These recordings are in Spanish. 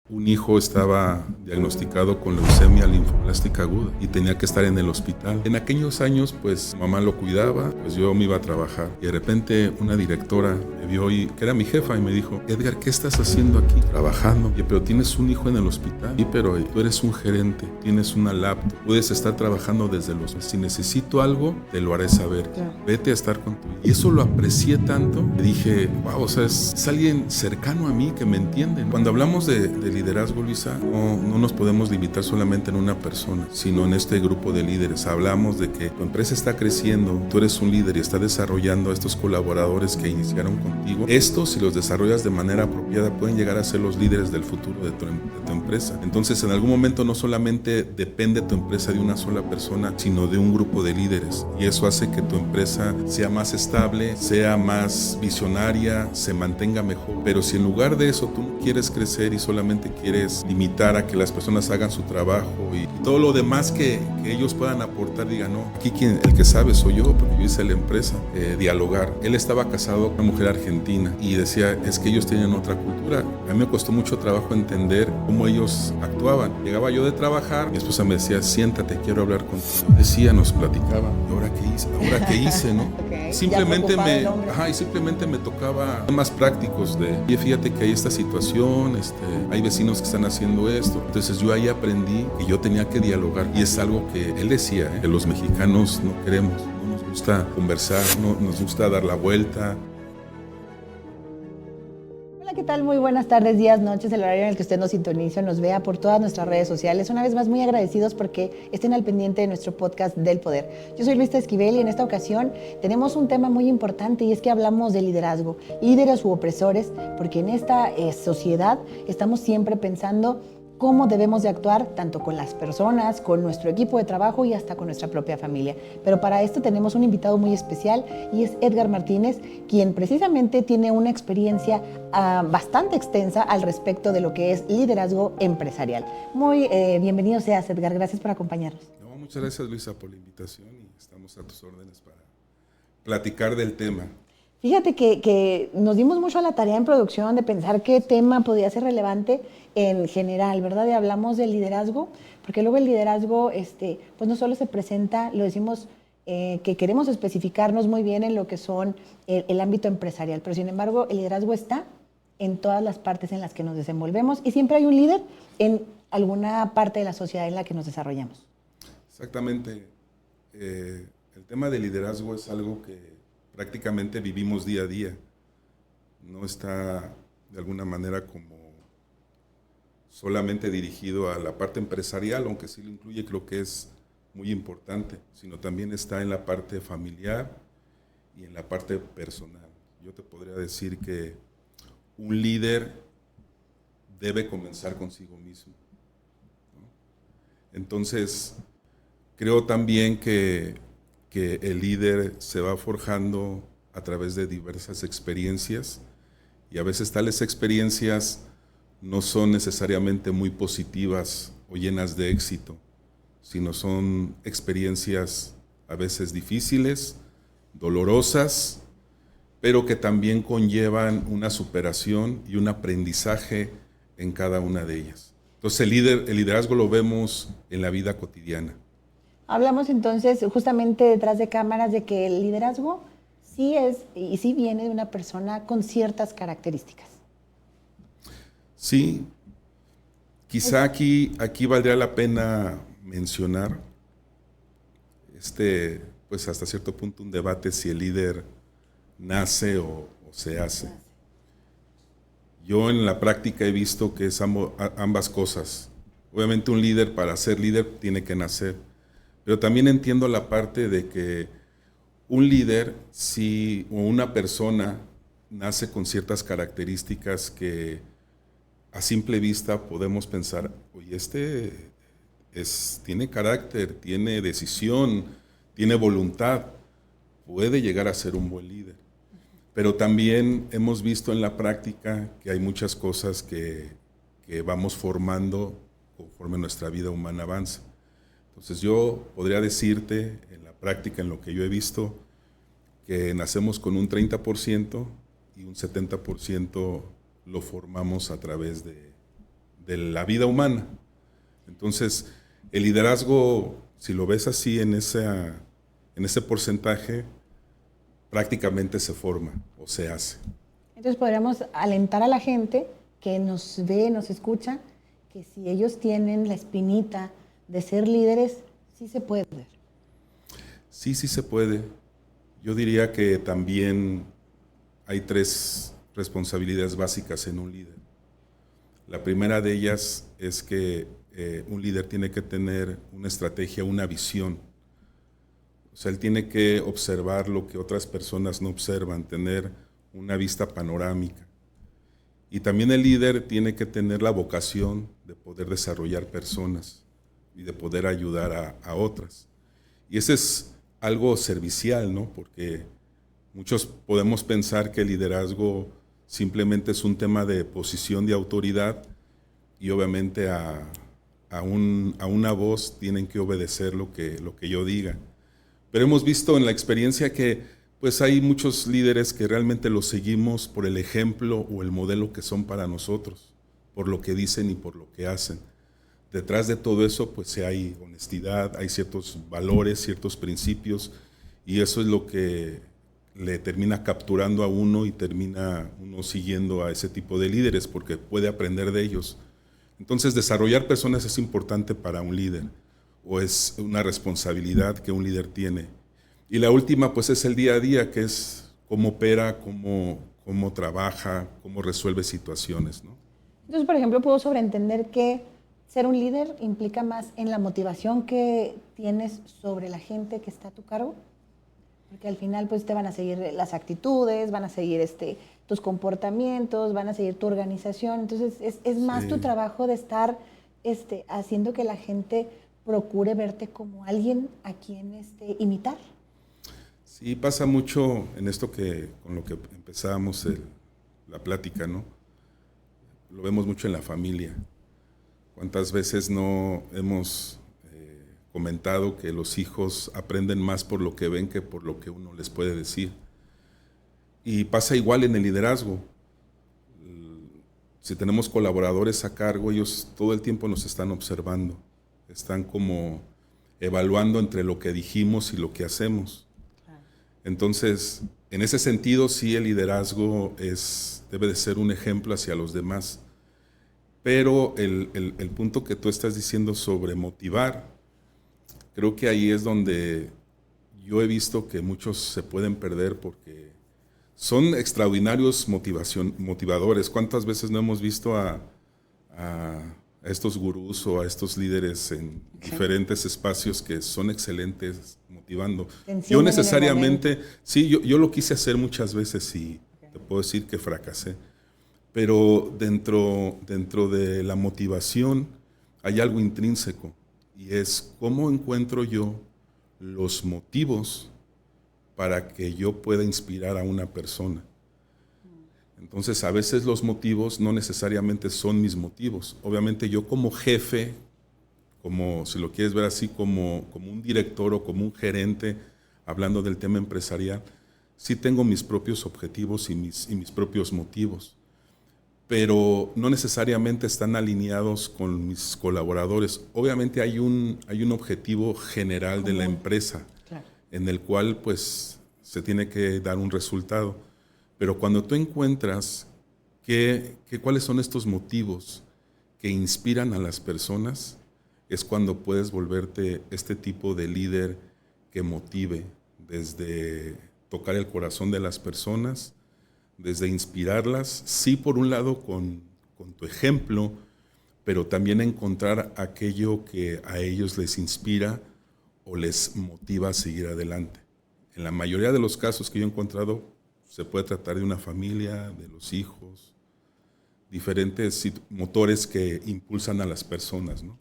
Un hijo estaba diagnosticado con leucemia linfoblástica aguda y tenía que estar en el hospital. En aquellos años, pues, mamá lo cuidaba, pues yo me iba a trabajar. Y de repente una directora me vio que era mi jefa y me dijo: Edgar, ¿qué estás haciendo aquí? Trabajando. Y pero tienes un hijo en el hospital. Sí, pero tú eres un gerente, tienes una laptop, puedes estar trabajando desde los... Si necesito algo, te lo haré saber. Claro. Vete a estar con tu hijo. Y eso lo aprecié tanto que dije, wow, o sea, es alguien cercano a mí que me entiende. Cuando hablamos de liderazgo, Luisa, no nos podemos limitar solamente en una persona, sino en este grupo de líderes. Hablamos de que tu empresa está creciendo, tú eres un líder y está desarrollando a estos colaboradores que iniciaron contigo. Estos, si los desarrollas de manera apropiada, pueden llegar a ser los líderes del futuro de tu empresa. Entonces, en algún momento no solamente depende tu empresa de una sola persona, sino de un grupo de líderes. Y eso hace que tu empresa sea más estable, sea más visionaria, se mantenga mejor. Pero si en lugar de eso tú no quieres crecer y solamente quieres limitar a que las personas hagan su trabajo y todo lo demás que ellos puedan aportar, digan, no, aquí el que sabe soy yo, porque yo hice la empresa. Dialogar. Él estaba casado con una mujer argentina y decía, es que ellos tienen otra cultura. A mí me costó mucho trabajo entender cómo ellos actuaban. Llegaba yo de trabajar, mi esposa me decía, siéntate, quiero hablar contigo. Decía, nos platicaba, ¿y ahora qué hice? ¿Ahora qué hice, no? Okay. Simplemente me tocaba temas prácticos de, oye, fíjate que hay esta situación, hay vecinos que están haciendo esto. Entonces yo ahí aprendí que yo tenía que dialogar, y es algo que él decía, que los mexicanos no queremos, no nos gusta conversar, no nos gusta dar la vuelta. Hola, ¿qué tal? Muy buenas tardes, días, noches, el horario en el que usted nos sintoniza, nos vea por todas nuestras redes sociales. Una vez más, muy agradecidos porque estén al pendiente de nuestro podcast del Poder. Yo soy Luisa Esquivel y en esta ocasión tenemos un tema muy importante, y es que hablamos de liderazgo, líderes u opresores, porque en esta sociedad estamos siempre pensando cómo debemos de actuar tanto con las personas, con nuestro equipo de trabajo y hasta con nuestra propia familia. Pero para esto tenemos un invitado muy especial, y es Edgar Martínez, quien precisamente tiene una experiencia bastante extensa al respecto de lo que es liderazgo empresarial. Muy bienvenido seas, Edgar, gracias por acompañarnos. No, muchas gracias, Luisa, por la invitación, y estamos a tus órdenes para platicar del tema. Fíjate que nos dimos mucho a la tarea en producción de pensar qué tema podía ser relevante en general, ¿verdad? Y hablamos del liderazgo, porque luego el liderazgo, pues no solo se presenta, lo decimos, que queremos especificarnos muy bien en lo que son el ámbito empresarial, pero sin embargo el liderazgo está en todas las partes en las que nos desenvolvemos, y siempre hay un líder en alguna parte de la sociedad en la que nos desarrollamos. Exactamente. El tema del liderazgo es algo que prácticamente vivimos día a día. No está de alguna manera como solamente dirigido a la parte empresarial, aunque sí lo incluye, creo que es muy importante, sino también está en la parte familiar y en la parte personal. Yo te podría decir que un líder debe comenzar consigo mismo, ¿no? Entonces, creo también que el líder se va forjando a través de diversas experiencias, y a veces tales experiencias no son necesariamente muy positivas o llenas de éxito, sino son experiencias a veces difíciles, dolorosas, pero que también conllevan una superación y un aprendizaje en cada una de ellas. Entonces el liderazgo lo vemos en la vida cotidiana. Hablamos entonces justamente detrás de cámaras de que el liderazgo sí es y sí viene de una persona con ciertas características. Sí, quizá aquí valdría la pena mencionar pues hasta cierto punto un debate si el líder nace o se hace. Yo en la práctica he visto que es ambas cosas. Obviamente un líder, para ser líder, tiene que nacer. Pero también entiendo la parte de que un líder, o una persona, nace con ciertas características que a simple vista podemos pensar, oye, tiene carácter, tiene decisión, tiene voluntad, puede llegar a ser un buen líder. Pero también hemos visto en la práctica que hay muchas cosas que vamos formando conforme nuestra vida humana avanza. Entonces yo podría decirte en la práctica, en lo que yo he visto, que nacemos con un 30% y un 70% lo formamos a través de de la vida humana. Entonces, el liderazgo, si lo ves así en ese porcentaje, prácticamente se forma o se hace. Entonces podríamos alentar a la gente que nos ve, nos escucha, que si ellos tienen la espinita de ser líderes, sí se puede. Sí, sí se puede. Yo diría que también hay 3 responsabilidades básicas en un líder. La primera de ellas es que un líder tiene que tener una estrategia, una visión. O sea, él tiene que observar lo que otras personas no observan, tener una vista panorámica. Y también el líder tiene que tener la vocación de poder desarrollar personas y de poder ayudar a otras. Y ese es algo servicial, ¿no? Porque muchos podemos pensar que el liderazgo simplemente es un tema de posición de autoridad y obviamente a una voz tienen que obedecer lo que yo diga. Pero hemos visto en la experiencia que pues hay muchos líderes que realmente los seguimos por el ejemplo o el modelo que son para nosotros, por lo que dicen y por lo que hacen. Detrás de todo eso pues hay honestidad, hay ciertos valores, ciertos principios, y eso es lo que le termina capturando a uno y termina uno siguiendo a ese tipo de líderes porque puede aprender de ellos. Entonces, desarrollar personas es importante para un líder, o es una responsabilidad que un líder tiene. Y la última, pues, es el día a día, que es cómo opera, cómo trabaja, cómo resuelve situaciones, ¿no? Entonces, por ejemplo, puedo sobreentender que ser un líder implica más en la motivación que tienes sobre la gente que está a tu cargo, porque al final pues te van a seguir las actitudes, van a seguir tus comportamientos, van a seguir tu organización. Entonces es más tu trabajo de estar haciendo que la gente procure verte como alguien a quien imitar. Sí, pasa mucho en esto con lo que empezábamos la plática, ¿no? Lo vemos mucho en la familia. ¿Cuántas veces no hemos comentado que los hijos aprenden más por lo que ven que por lo que uno les puede decir? Y pasa igual en el liderazgo. Si tenemos colaboradores a cargo, ellos todo el tiempo nos están observando, están como evaluando entre lo que dijimos y lo que hacemos. Entonces, en ese sentido, sí, el liderazgo debe de ser un ejemplo hacia los demás. Pero el punto que tú estás diciendo sobre motivar, creo que ahí es donde yo he visto que muchos se pueden perder porque son extraordinarios motivadores. ¿Cuántas veces no hemos visto a estos gurús o a estos líderes en diferentes espacios que son excelentes motivando? Yo necesariamente, sí, yo lo quise hacer muchas veces y te puedo decir que fracasé. Pero dentro de la motivación hay algo intrínseco y es cómo encuentro yo los motivos para que yo pueda inspirar a una persona. Entonces, a veces los motivos no necesariamente son mis motivos. Obviamente yo como jefe, como si lo quieres ver así, como un director o como un gerente, hablando del tema empresarial, sí tengo mis propios objetivos y mis propios motivos, pero no necesariamente están alineados con mis colaboradores. Obviamente hay un objetivo general de la empresa, claro, en el cual pues se tiene que dar un resultado. Pero cuando tú encuentras cuáles son estos motivos que inspiran a las personas, es cuando puedes volverte este tipo de líder que motive desde tocar el corazón de las personas, desde inspirarlas, sí, por un lado con tu ejemplo, pero también encontrar aquello que a ellos les inspira o les motiva a seguir adelante. En la mayoría de los casos que yo he encontrado, se puede tratar de una familia, de los hijos, diferentes motores que impulsan a las personas, ¿no?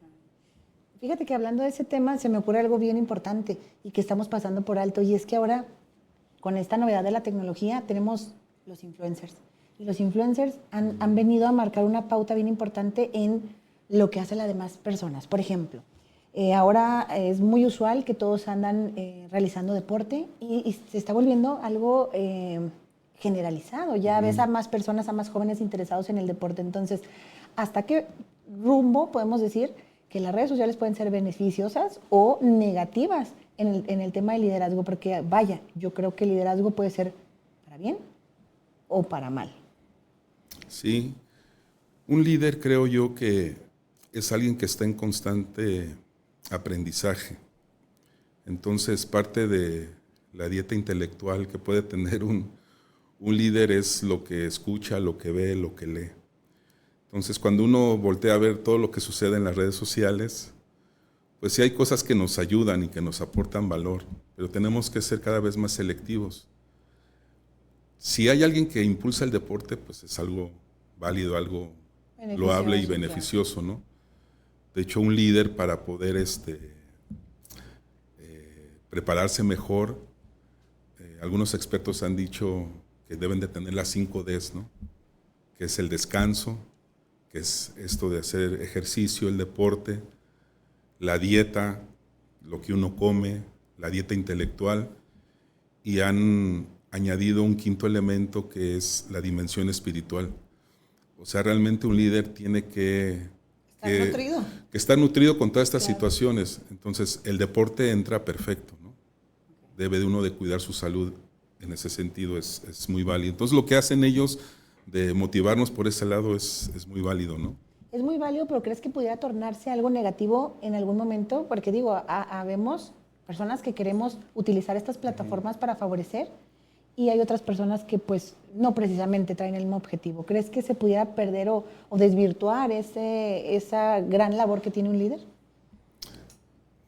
Fíjate que hablando de ese tema se me ocurre algo bien importante y que estamos pasando por alto, y es que ahora, con esta novedad de la tecnología, tenemos los influencers. Y los influencers han venido a marcar una pauta bien importante en lo que hacen las demás personas. Por ejemplo, ahora es muy usual que todos andan realizando deporte y se está volviendo algo generalizado. Ya ves a más personas, a más jóvenes interesados en el deporte. Entonces, hasta qué rumbo, podemos decir que las redes sociales pueden ser beneficiosas o negativas en el tema del liderazgo, porque vaya, yo creo que el liderazgo puede ser para bien o para mal. Sí, un líder creo yo que es alguien que está en constante aprendizaje. Entonces, parte de la dieta intelectual que puede tener un líder es lo que escucha, lo que ve, lo que lee. Entonces, cuando uno voltea a ver todo lo que sucede en las redes sociales, pues sí hay cosas que nos ayudan y que nos aportan valor, pero tenemos que ser cada vez más selectivos. Si hay alguien que impulsa el deporte, pues es algo válido, algo loable y beneficioso, claro, ¿no? De hecho, un líder para poder prepararse mejor, algunos expertos han dicho que deben de tener las 5 Ds, ¿no? Que es el descanso, que es esto de hacer ejercicio, el deporte, la dieta, lo que uno come, la dieta intelectual, y han añadido un 5º elemento que es la dimensión espiritual. O sea, realmente un líder tiene que estar nutrido con todas estas situaciones. Entonces, el deporte entra perfecto, ¿no? Debe de uno de cuidar su salud. En ese sentido es muy válido. Entonces, lo que hacen ellos de motivarnos por ese lado es muy válido, ¿no? Es muy válido, pero ¿crees que pudiera tornarse algo negativo en algún momento? Porque digo, habemos personas que queremos utilizar estas plataformas para favorecer y hay otras personas que pues no precisamente traen el mismo objetivo. ¿Crees que se pudiera perder o desvirtuar esa gran labor que tiene un líder?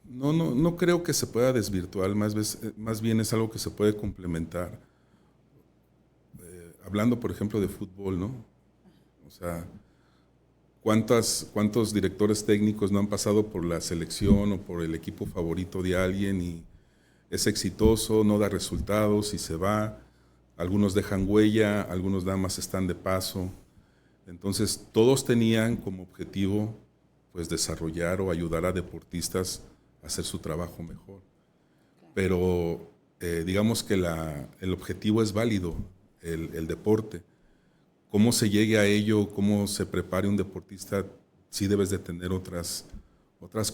No creo que se pueda desvirtuar, más bien es algo que se puede complementar. Hablando, por ejemplo, de fútbol, ¿no? O sea, ¿cuántos directores técnicos no han pasado por la selección o por el equipo favorito de alguien y es exitoso, no da resultados y se va? Algunos dejan huella, algunos nada más están de paso. Entonces, todos tenían como objetivo pues desarrollar o ayudar a deportistas a hacer su trabajo mejor. Pero digamos que el objetivo es válido, el deporte. Cómo se llegue a ello, cómo se prepare un deportista, sí debes de tener otras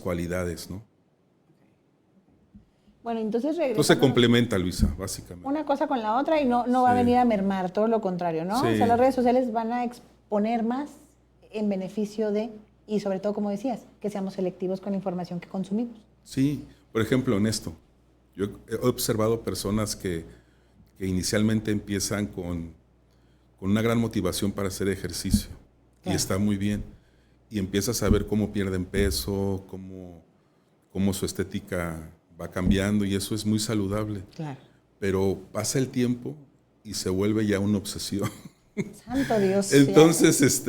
cualidades, ¿no? Bueno, entonces se complementa, Luisa, básicamente. Una cosa con la otra y no va a venir a mermar, todo lo contrario, ¿no? Sí. O sea, las redes sociales van a exponer más en beneficio de, y sobre todo, como decías, que seamos selectivos con la información que consumimos. Sí, por ejemplo, en esto, yo he observado personas que inicialmente empiezan con una gran motivación para hacer ejercicio, claro, y está muy bien, y empiezas a ver cómo pierden peso, cómo su estética va cambiando, y eso es muy saludable. Claro. Pero pasa el tiempo y se vuelve ya una obsesión. Santo Dios. Entonces,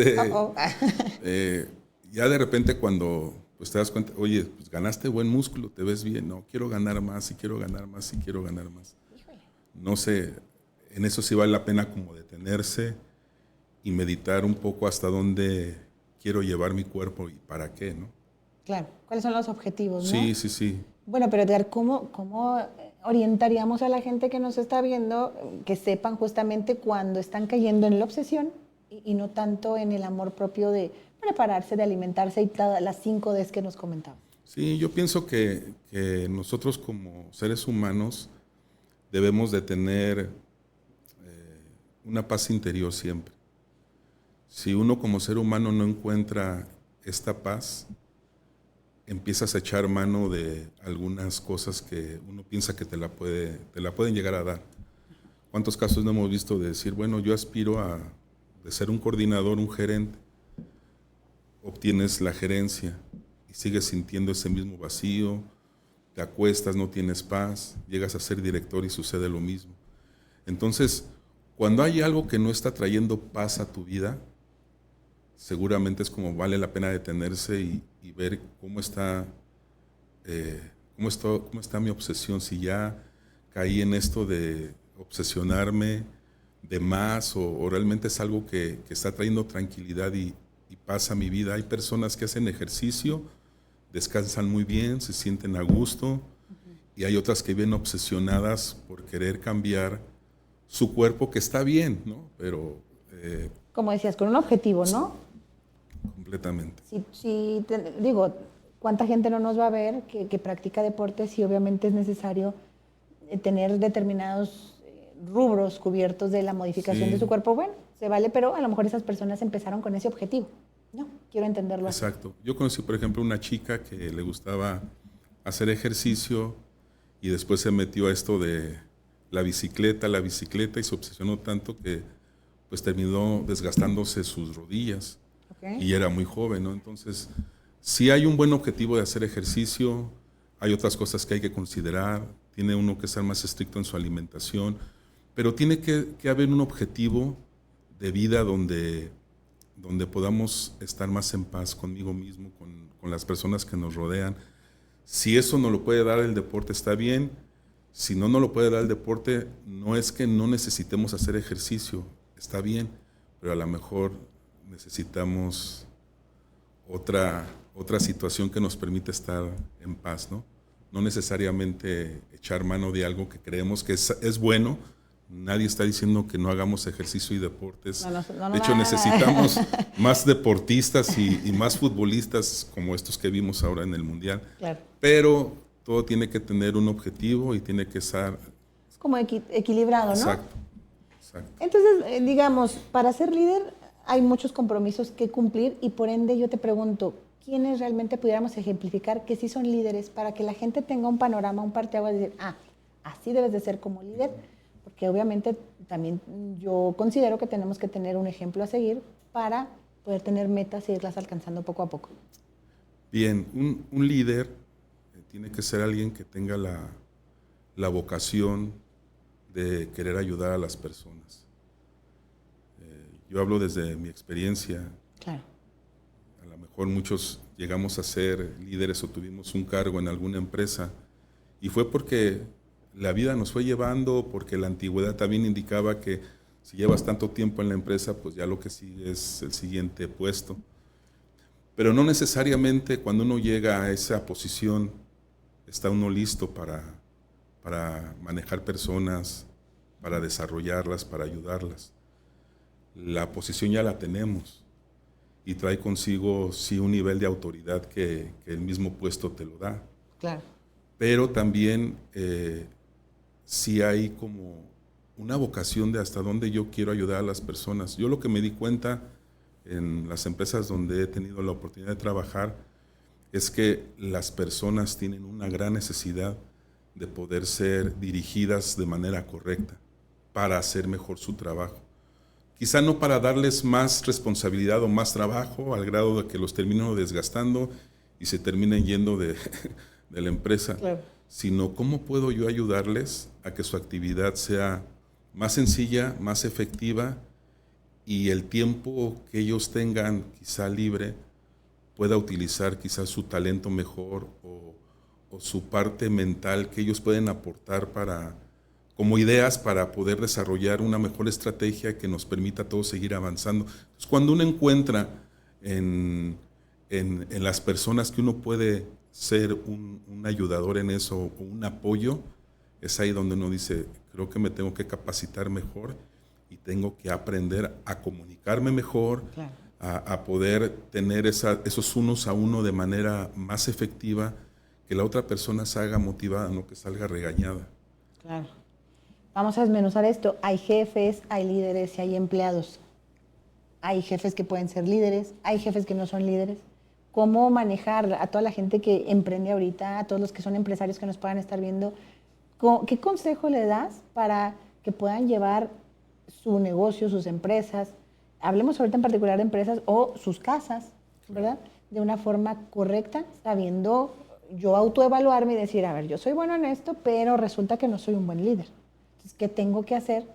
ya de repente cuando pues te das cuenta, oye, pues ganaste buen músculo, te ves bien, no, quiero ganar más y quiero ganar más y quiero ganar más. Híjole. No sé, en eso sí vale la pena como detenerse y meditar un poco hasta dónde quiero llevar mi cuerpo y para qué, ¿no? Claro, ¿cuáles son los objetivos, no? Sí. Bueno, pero Edgar, ¿cómo orientaríamos a la gente que nos está viendo que sepan justamente cuando están cayendo en la obsesión y no tanto en el amor propio de prepararse, de alimentarse y todas las 5 Ds que nos comentaban? Sí, yo pienso que nosotros como seres humanos debemos de tener una paz interior siempre. Si uno como ser humano no encuentra esta paz, empiezas a echar mano de algunas cosas que uno piensa que te la pueden llegar a dar. ¿Cuántos casos no hemos visto de decir, bueno, yo aspiro de ser un coordinador, un gerente? Obtienes la gerencia y sigues sintiendo ese mismo vacío, te acuestas, no tienes paz, llegas a ser director y sucede lo mismo. Entonces, cuando hay algo que no está trayendo paz a tu vida, seguramente es como vale la pena detenerse y ver cómo está mi obsesión, si ya caí en esto de obsesionarme de más o realmente es algo que está trayendo tranquilidad y paz a mi vida. Hay personas que hacen ejercicio, descansan muy bien, se sienten a gusto, y hay otras que viven obsesionadas por querer cambiar su cuerpo, que está bien, ¿no? Pero... como decías, con un objetivo, ¿no? completamente. Digo, ¿cuánta gente no nos va a ver que practica deportes y obviamente es necesario tener determinados rubros cubiertos de la modificación Sí. de su cuerpo? Bueno, se vale, pero a lo mejor esas personas empezaron con ese objetivo. No, quiero entenderlo así. Exacto. Yo conocí, por ejemplo, una chica que le gustaba hacer ejercicio y después se metió a esto de la bicicleta y se obsesionó tanto que pues terminó desgastándose sus rodillas. Okay. Y era muy joven, ¿no? Entonces, si hay un buen objetivo de hacer ejercicio, hay otras cosas que hay que considerar, tiene uno que ser más estricto en su alimentación, pero tiene que haber un objetivo de vida donde podamos estar más en paz conmigo mismo, con las personas que nos rodean. Si eso no lo puede dar el deporte, está bien. Si no lo puede dar el deporte, no es que no necesitemos hacer ejercicio, está bien, pero a lo mejor necesitamos otra situación que nos permita estar en paz, ¿no? No necesariamente echar mano de algo que creemos que es bueno. Nadie está diciendo que no hagamos ejercicio y deportes. De hecho, necesitamos más deportistas y más futbolistas como estos que vimos ahora en el Mundial. Claro. Pero todo tiene que tener un objetivo y tiene que estar... Es como equilibrado, ¿no? Exacto. Entonces, digamos, para ser líder hay muchos compromisos que cumplir y por ende yo te pregunto, ¿quiénes realmente pudiéramos ejemplificar que sí son líderes para que la gente tenga un panorama, un parteaguas de decir, así debes de ser como líder? Porque obviamente también yo considero que tenemos que tener un ejemplo a seguir para poder tener metas e irlas alcanzando poco a poco. Bien, un líder tiene que ser alguien que tenga la vocación de querer ayudar a las personas. Yo hablo desde mi experiencia. Claro. A lo mejor muchos llegamos a ser líderes o tuvimos un cargo en alguna empresa y fue porque la vida nos fue llevando, porque la antigüedad también indicaba que si llevas tanto tiempo en la empresa, pues ya lo que sigue es el siguiente puesto. Pero no necesariamente cuando uno llega a esa posición está uno listo para manejar personas, para desarrollarlas, para ayudarlas. La posición ya la tenemos y trae consigo sí un nivel de autoridad que el mismo puesto te lo da. Claro. Pero también sí hay como una vocación de hasta dónde yo quiero ayudar a las personas. Yo lo que me di cuenta en las empresas donde he tenido la oportunidad de trabajar es que las personas tienen una gran necesidad de poder ser dirigidas de manera correcta para hacer mejor su trabajo. Quizá no para darles más responsabilidad o más trabajo al grado de que los terminen desgastando y se terminen yendo de la empresa, claro, sino cómo puedo yo ayudarles a que su actividad sea más sencilla, más efectiva y el tiempo que ellos tengan quizá libre pueda utilizar quizá su talento mejor o su parte mental que ellos pueden aportar como ideas para poder desarrollar una mejor estrategia que nos permita a todos seguir avanzando. Entonces, cuando uno encuentra en las personas que uno puede ser un ayudador en eso o un apoyo, es ahí donde uno dice, creo que me tengo que capacitar mejor y tengo que aprender a comunicarme mejor, claro, a poder tener esos unos a uno de manera más efectiva, que la otra persona salga motivada, no que salga regañada. Claro. Vamos a desmenuzar esto. Hay jefes, hay líderes y hay empleados. Hay jefes que pueden ser líderes, hay jefes que no son líderes. ¿Cómo manejar a toda la gente que emprende ahorita, a todos los que son empresarios que nos puedan estar viendo? ¿Qué consejo le das para que puedan llevar su negocio, sus empresas? Hablemos ahorita en particular de empresas o sus casas, ¿verdad? De una forma correcta, sabiendo yo autoevaluarme y decir, a ver, yo soy bueno en esto, pero resulta que no soy un buen líder. Entonces, ¿qué tengo que hacer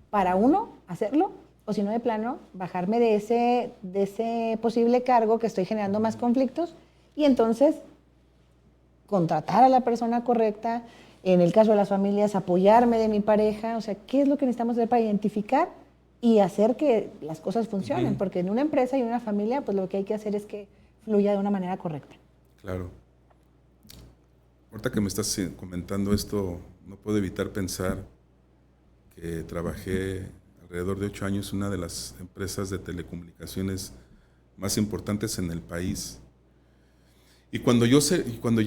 para uno, hacerlo? O si no, de plano, bajarme de ese posible cargo que estoy generando más conflictos y entonces contratar a la persona correcta, en el caso de las familias, apoyarme de mi pareja. O sea, ¿qué es lo que necesitamos hacer para identificar y hacer que las cosas funcionen? Porque en una empresa y en una familia, pues lo que hay que hacer es que fluya de una manera correcta. Claro. Ahorita que me estás comentando esto, no puedo evitar pensar que trabajé alrededor de 8 años en una de las empresas de telecomunicaciones más importantes en el país. Y cuando yo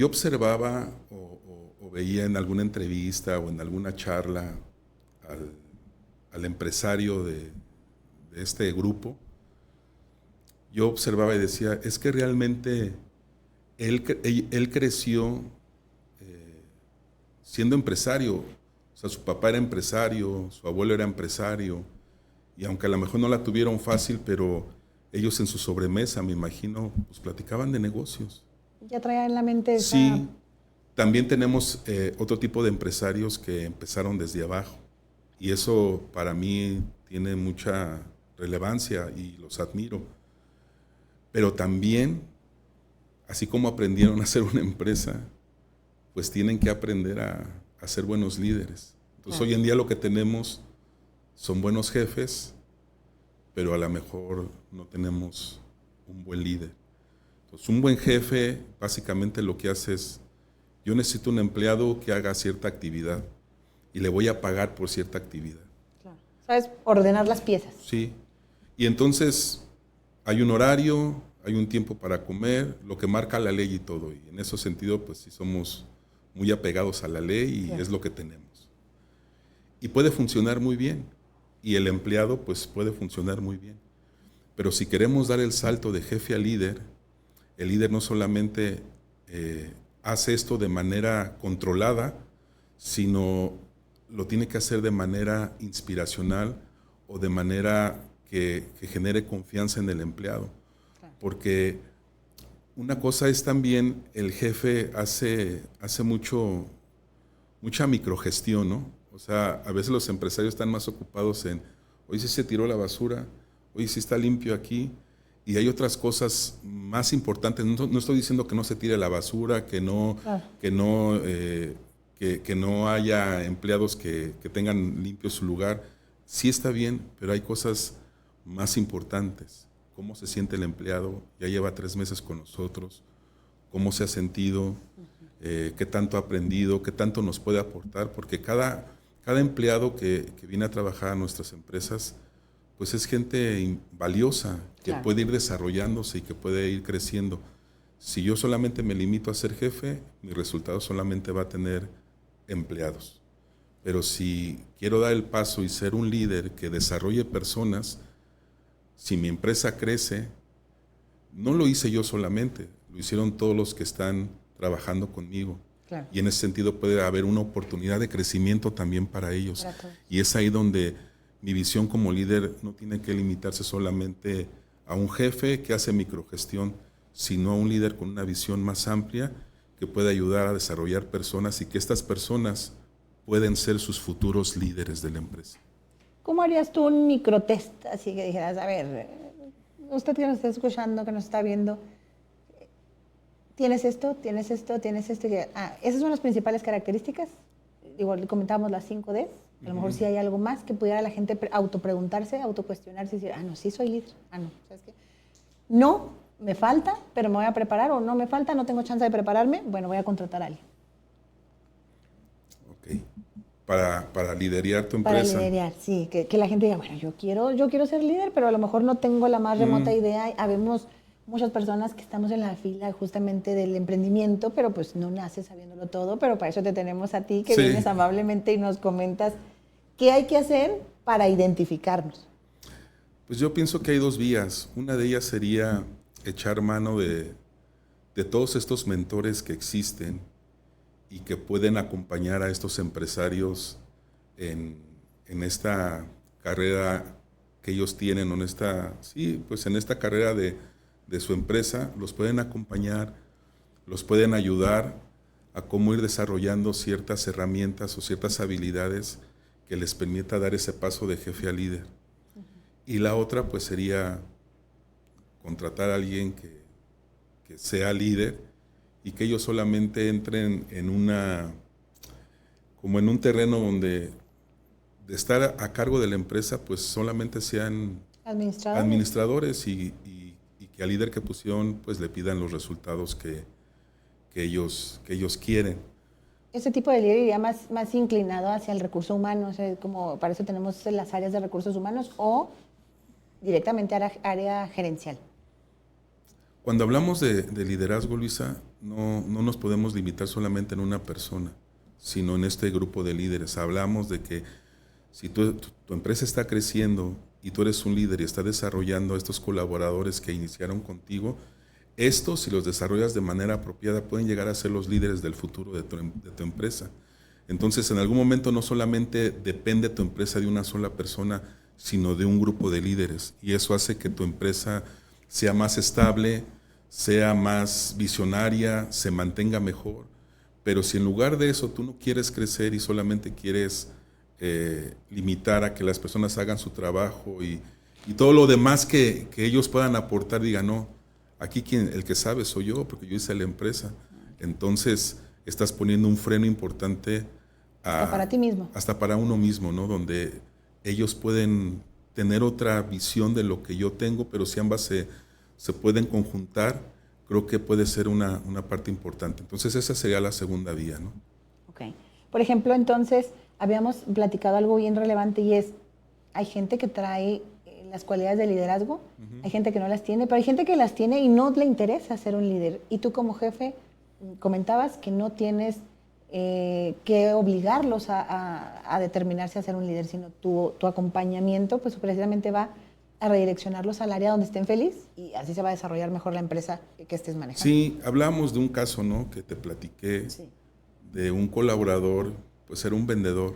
observaba o veía en alguna entrevista o en alguna charla al empresario de este grupo, yo observaba y decía, es que realmente él creció siendo empresario. O sea, su papá era empresario, su abuelo era empresario, y aunque a lo mejor no la tuvieron fácil, pero ellos en su sobremesa, me imagino, pues platicaban de negocios. Ya traía en la mente esa... Sí, también tenemos otro tipo de empresarios que empezaron desde abajo, y eso para mí tiene mucha relevancia y los admiro. Pero también, así como aprendieron a ser una empresa, pues tienen que aprender a ser buenos líderes. Entonces, hoy en día lo que tenemos son buenos jefes, pero a lo mejor no tenemos un buen líder. Entonces, un buen jefe básicamente lo que hace es, yo necesito un empleado que haga cierta actividad y le voy a pagar por cierta actividad. Claro. ¿Sabes? Ordenar las piezas. Sí. Y entonces hay un horario, hay un tiempo para comer, lo que marca la ley y todo. Y en ese sentido, pues sí somos muy apegados a la ley y es lo que tenemos. Y puede funcionar muy bien. Y el empleado, pues puede funcionar muy bien. Pero si queremos dar el salto de jefe a líder, el líder no solamente hace esto de manera controlada, sino lo tiene que hacer de manera inspiracional o de manera que genere confianza en el empleado. Porque una cosa es también, el jefe hace mucha microgestión, ¿no? O sea, a veces los empresarios están más ocupados en, hoy sí se tiró la basura, hoy sí está limpio aquí, y hay otras cosas más importantes. No estoy diciendo que no se tire la basura, que no haya empleados que tengan limpio su lugar. Sí está bien, pero hay cosas más importantes. Cómo se siente el empleado, ya lleva 3 meses con nosotros, cómo se ha sentido, qué tanto ha aprendido, qué tanto nos puede aportar, porque cada empleado que viene a trabajar a nuestras empresas, pues es gente valiosa, que puede ir desarrollándose y que puede ir creciendo. Si yo solamente me limito a ser jefe, mi resultado solamente va a tener empleados. Pero si quiero dar el paso y ser un líder que desarrolle personas, si mi empresa crece, no lo hice yo solamente, lo hicieron todos los que están trabajando conmigo. Claro. Y en ese sentido puede haber una oportunidad de crecimiento también para ellos. Y es ahí donde mi visión como líder no tiene que limitarse solamente a un jefe que hace microgestión, sino a un líder con una visión más amplia que puede ayudar a desarrollar personas y que estas personas pueden ser sus futuros líderes de la empresa. ¿Cómo harías tú un microtest? Así que dijeras, a ver, usted que nos está escuchando, que nos está viendo, ¿tienes esto? ¿Tienes esto? ¿Tienes esto? Esas son las principales características. Igual comentábamos las 5D. A lo mejor sí hay algo más que pudiera la gente autopreguntarse, autocuestionarse y decir, no, sí soy líder. No, ¿sabes qué? No, me falta, pero me voy a preparar, o no me falta, no tengo chance de prepararme, bueno, voy a contratar a alguien. Ok. Para liderar tu empresa. Para liderar, sí. Que la gente diga, bueno, yo quiero ser líder, pero a lo mejor no tengo la más remota idea. Habemos muchas personas que estamos en la fila justamente del emprendimiento, pero pues no naces sabiéndolo todo, pero para eso te tenemos a ti, que vienes amablemente y nos comentas qué hay que hacer para identificarnos. Pues yo pienso que hay 2 vías. Una de ellas sería echar mano de todos estos mentores que existen y que pueden acompañar a estos empresarios en esta carrera que ellos tienen, en esta carrera de su empresa. Los pueden acompañar, los pueden ayudar a cómo ir desarrollando ciertas herramientas o ciertas habilidades que les permita dar ese paso de jefe a líder. Y la otra pues sería contratar a alguien que sea líder y que ellos solamente entren en como en un terreno donde de estar a cargo de la empresa, pues solamente sean administradores y que al líder que pusieron pues le pidan los resultados que ellos quieren. Ese tipo de líder iría más inclinado hacia el recurso humano, o sea, como para eso tenemos las áreas de recursos humanos, o directamente área gerencial. Cuando hablamos de liderazgo, Luisa, no nos podemos limitar solamente en una persona, sino en este grupo de líderes. Hablamos de que si tu empresa está creciendo y tú eres un líder y estás desarrollando a estos colaboradores que iniciaron contigo, estos, si los desarrollas de manera apropiada, pueden llegar a ser los líderes del futuro de tu empresa. Entonces, en algún momento no solamente depende tu empresa de una sola persona, sino de un grupo de líderes. Y eso hace que tu empresa sea más estable, sea más visionaria, se mantenga mejor. Pero si en lugar de eso tú no quieres crecer y solamente quieres limitar a que las personas hagan su trabajo y todo lo demás que ellos puedan aportar, digan, no, aquí el que sabe soy yo, porque yo hice la empresa. Entonces estás poniendo un freno importante hasta para ti mismo. Hasta para uno mismo, ¿no? Donde ellos pueden tener otra visión de lo que yo tengo, pero si ambas se pueden conjuntar, creo que puede ser una parte importante. Entonces esa sería la segunda vía, ¿no? Ok. Por ejemplo, entonces, habíamos platicado algo bien relevante y es, hay gente que trae las cualidades de liderazgo, hay gente que no las tiene, pero hay gente que las tiene y no le interesa ser un líder. Y tú como jefe comentabas que no tienes que obligarlos a determinarse a ser un líder, sino tu acompañamiento pues precisamente va a redireccionarlos al área donde estén feliz y así se va a desarrollar mejor la empresa que estés manejando. Sí, hablamos de un caso, ¿no?, que te platiqué, sí, de un colaborador, pues era un vendedor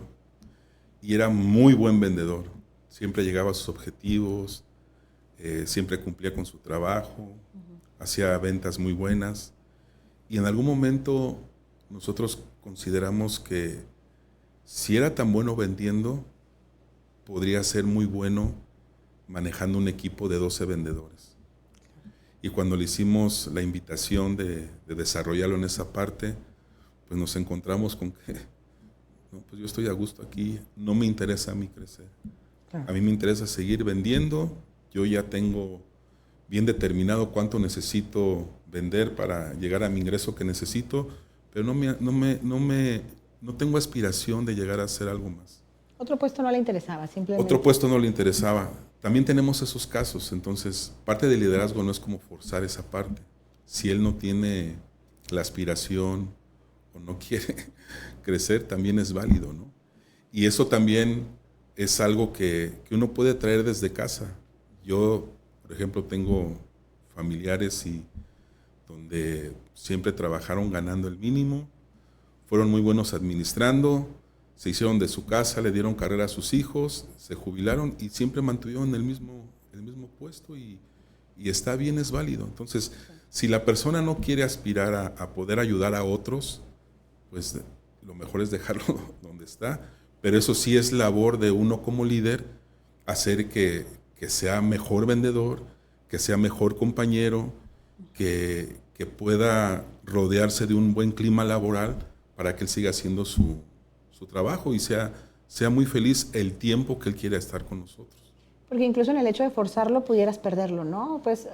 y era muy buen vendedor. Siempre llegaba a sus objetivos, siempre cumplía con su trabajo, hacía ventas muy buenas y en algún momento nosotros consideramos que si era tan bueno vendiendo, podría ser muy bueno manejando un equipo de 12 vendedores. Y cuando le hicimos la invitación de desarrollarlo en esa parte, pues nos encontramos con que, no, pues yo estoy a gusto aquí, no me interesa a mí crecer. Claro. A mí me interesa seguir vendiendo, yo ya tengo bien determinado cuánto necesito vender para llegar a mi ingreso que necesito, pero no tengo aspiración de llegar a hacer algo más. Otro puesto no le interesaba, simplemente. Otro puesto no le interesaba. También tenemos esos casos, entonces parte del liderazgo no es como forzar esa parte. Si él no tiene la aspiración o no quiere crecer, también es válido, ¿no? Y eso también es algo que uno puede traer desde casa. Yo, por ejemplo, tengo familiares donde siempre trabajaron ganando el mínimo, fueron muy buenos administrando, se hicieron de su casa, le dieron carrera a sus hijos, se jubilaron y siempre mantuvieron el mismo puesto y está bien, es válido. Entonces, si la persona no quiere aspirar a poder ayudar a otros, pues lo mejor es dejarlo donde está. Pero eso sí es labor de uno como líder, hacer que sea mejor vendedor, que sea mejor compañero, que pueda rodearse de un buen clima laboral para que él siga haciendo su trabajo y sea muy feliz el tiempo que él quiera estar con nosotros. Porque incluso en el hecho de forzarlo pudieras perderlo, ¿no? Pues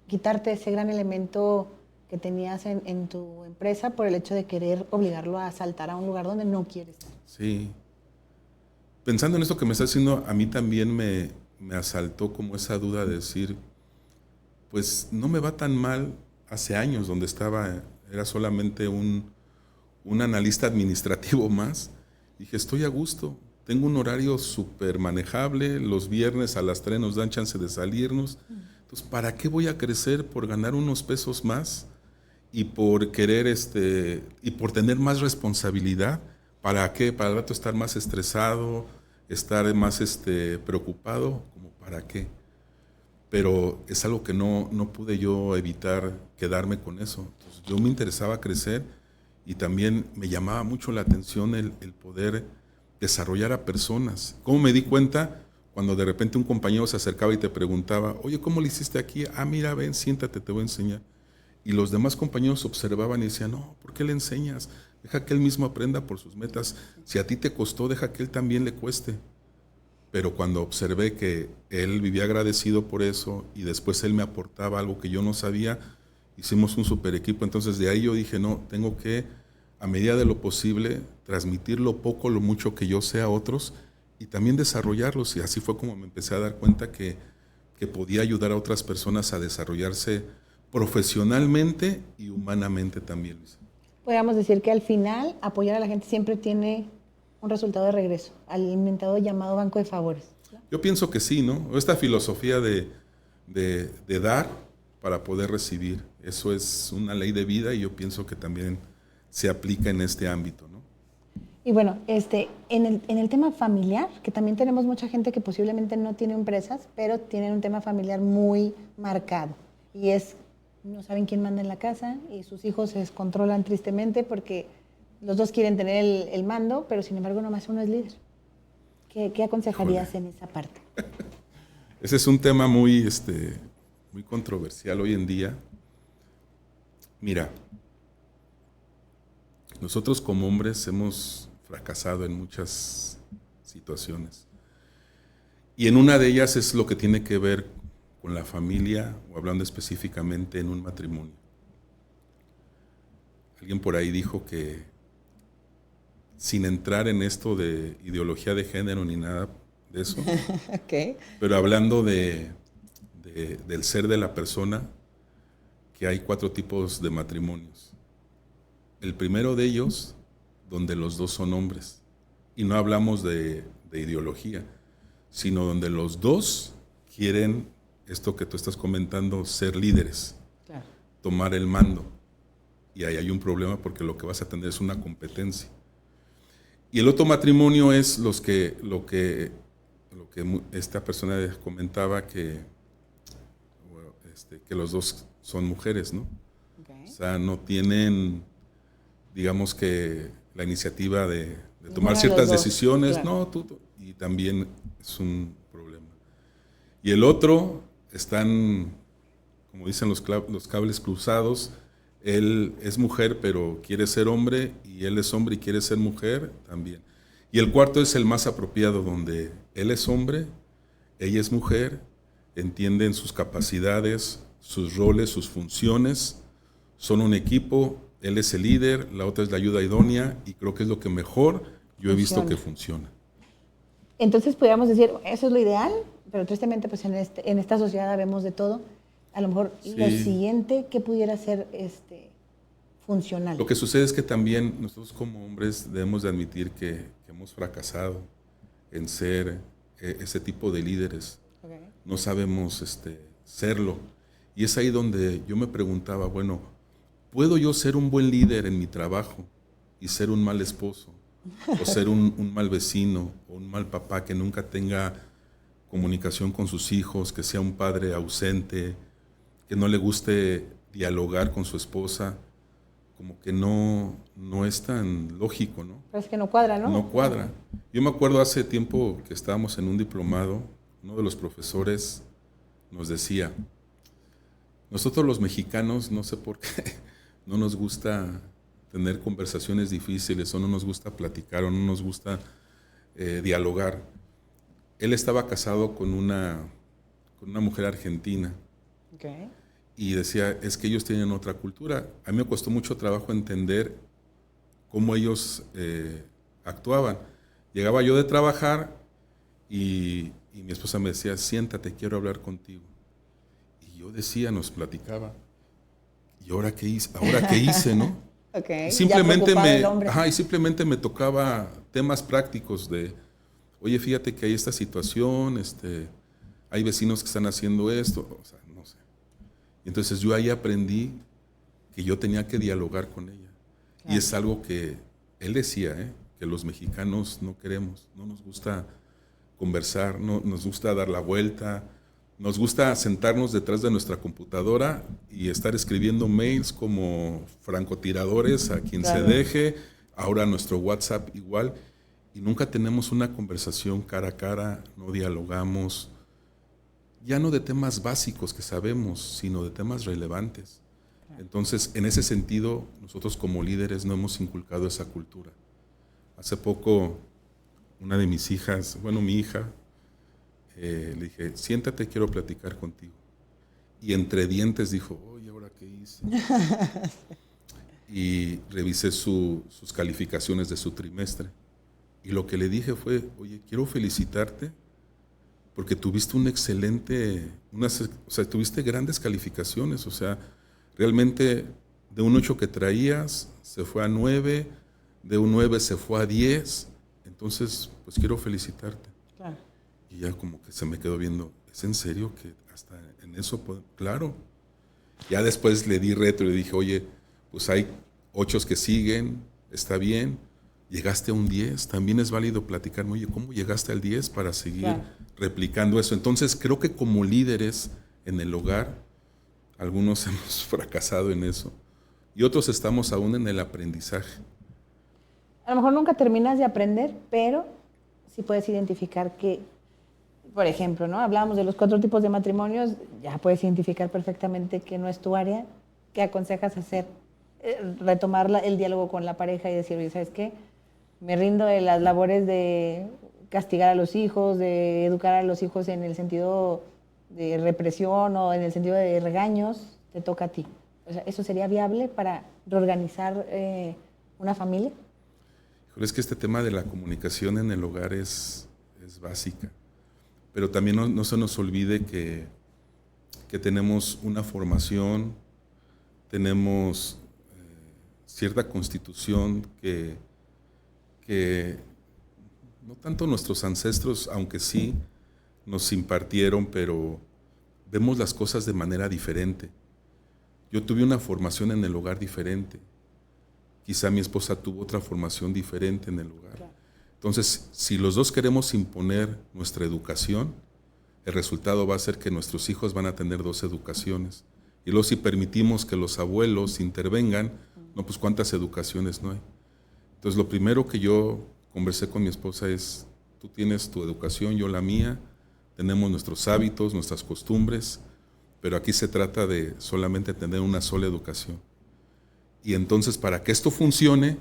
quitarte ese gran elemento que tenías en tu empresa por el hecho de querer obligarlo a saltar a un lugar donde no quiere estar. Sí. Pensando en esto que me está haciendo, a mí también me asaltó como esa duda de decir, pues no me va tan mal hace años donde era solamente un analista administrativo más. Dije, estoy a gusto, tengo un horario súper manejable, los viernes a las 3 nos dan chance de salirnos. Entonces, ¿para qué voy a crecer por ganar unos pesos más y por querer y por tener más responsabilidad? ¿Para qué? ¿Para el rato estar más estresado, estar más preocupado? ¿Cómo para qué? Pero es algo que no pude yo evitar quedarme con eso. Entonces, yo me interesaba crecer y también me llamaba mucho la atención el poder desarrollar a personas. ¿Cómo me di cuenta? Cuando de repente un compañero se acercaba y te preguntaba, oye, ¿cómo le hiciste aquí? Ah, mira, ven, siéntate, te voy a enseñar. Y los demás compañeros observaban y decían, no, ¿por qué le enseñas? Deja que él mismo aprenda por sus metas. Si a ti te costó, deja que él también le cueste. Pero cuando observé que él vivía agradecido por eso y después él me aportaba algo que yo no sabía, hicimos un super equipo. Entonces de ahí yo dije, no, tengo que, a medida de lo posible, transmitir lo poco, lo mucho que yo sé a otros y también desarrollarlos. Y así fue como me empecé a dar cuenta que podía ayudar a otras personas a desarrollarse profesionalmente y humanamente también, Luisa. Podríamos decir que al final apoyar a la gente siempre tiene un resultado de regreso, al inventado llamado banco de favores. Yo pienso que sí, ¿no? Esta filosofía de dar para poder recibir, eso es una ley de vida y yo pienso que también se aplica en este ámbito, ¿no? Y bueno, en el tema familiar, que también tenemos mucha gente que posiblemente no tiene empresas, pero tienen un tema familiar muy marcado. Y es, no saben quién manda en la casa y sus hijos se descontrolan tristemente porque los dos quieren tener el mando, pero sin embargo nomás uno es líder. ¿Qué aconsejarías en esa parte? Ese es un tema muy controversial hoy en día. Mira, nosotros como hombres hemos fracasado en muchas situaciones. Y en una de ellas es lo que tiene que ver con la familia, o hablando específicamente en un matrimonio. Alguien por ahí dijo que, sin entrar en esto de ideología de género ni nada de eso, Okay. pero hablando del ser de la persona, que hay 4 tipos de matrimonios. El primero de ellos, donde los dos son hombres. Y no hablamos de ideología, sino donde los dos quieren, esto que tú estás comentando, ser líderes, Claro. tomar el mando. Y ahí hay un problema porque lo que vas a tener es una competencia. Y el otro matrimonio es lo que esta persona comentaba, que los dos son mujeres, ¿no? Okay. O sea, no tienen, digamos que, la iniciativa de tomar ciertas decisiones. Claro. No, y también es un problema. Y el otro, están, como dicen los cables cruzados. Él es mujer, pero quiere ser hombre, y él es hombre y quiere ser mujer también. Y el cuarto es el más apropiado, donde él es hombre, ella es mujer, entienden sus capacidades, sus roles, sus funciones, son un equipo, él es el líder, la otra es la ayuda idónea, y creo que es lo que mejor yo he visto que funciona. Entonces podríamos decir, eso es lo ideal, pero tristemente pues en esta sociedad vemos de todo. A lo mejor sí. Lo siguiente que pudiera ser funcional. Lo que sucede es que también nosotros como hombres debemos de admitir que hemos fracasado en ser ese tipo de líderes. Okay. No sabemos serlo. Y es ahí donde yo me preguntaba, bueno, ¿puedo yo ser un buen líder en mi trabajo y ser un mal esposo? O ser un mal vecino, o un mal papá que nunca tenga comunicación con sus hijos, que sea un padre ausente, que no le guste dialogar con su esposa, como que no es tan lógico, ¿no? Pero es que no cuadra, ¿no? No cuadra. Yo me acuerdo hace tiempo que estábamos en un diplomado, uno de los profesores nos decía, nosotros los mexicanos, no sé por qué, no nos gusta tener conversaciones difíciles, o no nos gusta platicar, o no nos gusta dialogar. Él estaba casado con una mujer argentina. Okay. Y decía, es que ellos tienen otra cultura. A mí me costó mucho trabajo entender cómo ellos actuaban. Llegaba yo de trabajar y mi esposa me decía, siéntate, quiero hablar contigo. Y yo decía, nos platicaba, ¿y ahora qué hice? ¿Ahora qué hice, no? Okay. Y simplemente me tocaba temas prácticos de, oye, fíjate que hay esta situación, hay vecinos que están haciendo esto, o sea, no sé. Entonces yo ahí aprendí que yo tenía que dialogar con ella. Claro. Y es algo que él decía, que los mexicanos no queremos, no nos gusta conversar, no nos gusta dar la vuelta, nos gusta sentarnos detrás de nuestra computadora y estar escribiendo mails como francotiradores a quien claro. Se deje, ahora nuestro WhatsApp igual, y nunca tenemos una conversación cara a cara, no dialogamos, ya no de temas básicos que sabemos, sino de temas relevantes. Entonces, en ese sentido, nosotros como líderes no hemos inculcado esa cultura. Hace poco, una de mis hijas, mi hija, le dije, siéntate, quiero platicar contigo. Y entre dientes dijo, oye, ¿ahora qué hice? Y revisé sus calificaciones de su trimestre. Y lo que le dije fue, oye, quiero felicitarte porque tuviste tuviste grandes calificaciones, o sea, Realmente de un 8 que traías se fue a 9, de un 9 se fue a 10, entonces pues quiero felicitarte. Claro. Y ya como que se me quedó viendo, ¿es en serio que hasta en eso? Claro. Ya después le di retro y le dije, oye, pues hay 8 que siguen, está bien. Llegaste a un 10, también es válido platicarme, oye, ¿cómo llegaste al 10 para seguir replicando eso? Entonces creo que como líderes en el hogar, algunos hemos fracasado en eso y otros estamos aún en el aprendizaje. A lo mejor nunca terminas de aprender, pero sí puedes identificar que, por ejemplo, ¿no? Hablábamos de los 4 tipos de matrimonios, ya puedes identificar perfectamente que no es tu área. ¿Qué aconsejas hacer? Retomar el diálogo con la pareja y decir, oye, ¿sabes qué? Me rindo de las labores de castigar a los hijos, de educar a los hijos en el sentido de represión o en el sentido de regaños, te toca a ti. O sea, ¿eso sería viable para reorganizar una familia? Es que este tema de la comunicación en el hogar es básica, pero también no se nos olvide que tenemos una formación, tenemos cierta constitución que no tanto nuestros ancestros, aunque sí nos impartieron, pero vemos las cosas de manera diferente. Yo tuve una formación en el hogar diferente. Quizá mi esposa tuvo otra formación diferente en el hogar. Claro. Entonces, si los dos queremos imponer nuestra educación, el resultado va a ser que nuestros hijos van a tener 2 educaciones. Y luego si permitimos que los abuelos intervengan, no, pues ¿cuántas educaciones no hay? Entonces, lo primero que yo conversé con mi esposa es, tú tienes tu educación, yo la mía, tenemos nuestros hábitos, nuestras costumbres, pero aquí se trata de solamente tener una sola educación. Y entonces, para que esto funcione,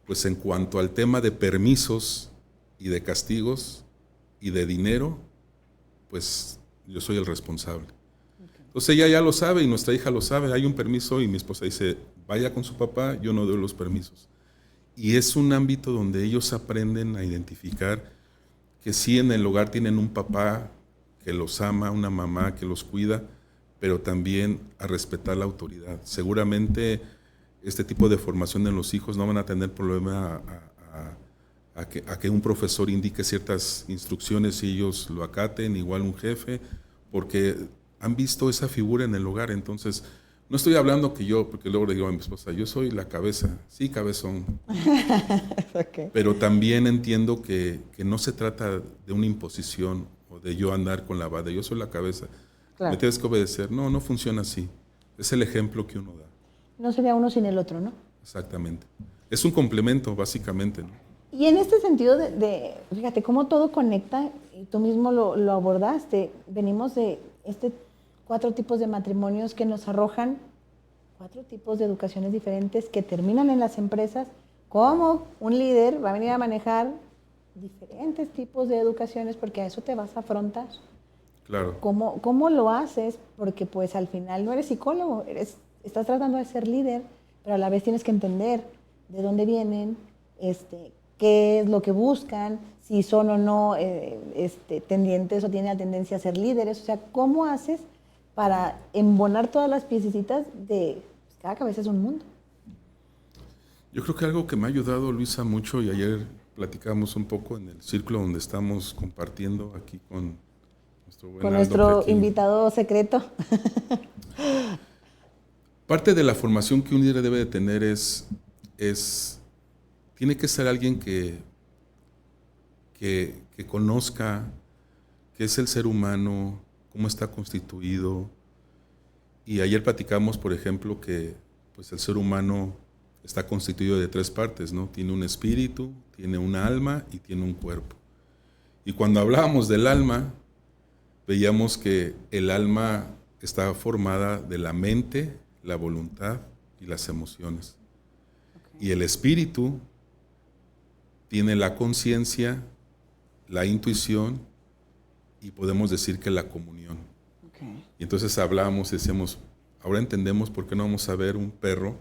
pues en cuanto al tema de permisos y de castigos y de dinero, pues yo soy el responsable. Entonces ella ya lo sabe y nuestra hija lo sabe, hay un permiso y mi esposa dice, vaya con su papá, yo no doy los permisos. Y es un ámbito donde ellos aprenden a identificar que sí en el hogar tienen un papá que los ama, una mamá que los cuida, pero también a respetar la autoridad. Seguramente este tipo de formación en los hijos no van a tener problema a que un profesor indique ciertas instrucciones y ellos lo acaten, igual un jefe, porque han visto esa figura en el hogar. Entonces, no estoy hablando que yo, porque luego le digo a mi esposa, yo soy la cabeza, sí, cabezón. Okay. Pero también entiendo que no se trata de una imposición o de yo andar con la vara, yo soy la cabeza, claro. Me tienes que obedecer. No, no funciona así. Es el ejemplo que uno da. No sería uno sin el otro, ¿no? Exactamente. Es un complemento, básicamente, ¿no? Y en este sentido fíjate, cómo todo conecta, y tú mismo lo abordaste, venimos de 4 tipos de matrimonios que nos arrojan 4 tipos de educaciones diferentes que terminan en las empresas. ¿Cómo un líder va a venir a manejar diferentes tipos de educaciones? Porque a eso te vas a afrontar. Claro. ¿Cómo lo haces? Porque pues al final no eres psicólogo, estás tratando de ser líder, pero a la vez tienes que entender de dónde vienen, qué es lo que buscan, si son o no tendientes o tienen la tendencia a ser líderes. O sea, ¿cómo haces para embonar todas las piececitas de cada cabeza es un mundo? Yo creo que algo que me ha ayudado, Luisa, mucho, y ayer platicamos un poco en el círculo donde estamos compartiendo aquí con nuestro buen Aldo, nuestro invitado secreto. Parte de la formación que un líder debe de tener tiene que ser alguien que conozca qué es el ser humano, cómo está constituido. Y ayer platicamos, por ejemplo, que pues el ser humano está constituido de 3 partes, ¿no? Tiene un espíritu, tiene un alma y tiene un cuerpo. Y cuando hablábamos del alma, veíamos que el alma está formada de la mente, la voluntad y las emociones. Okay. Y el espíritu tiene la conciencia, la intuición y podemos decir que la comunión. Okay. Y entonces hablábamos y decíamos, ahora entendemos por qué no vamos a ver un perro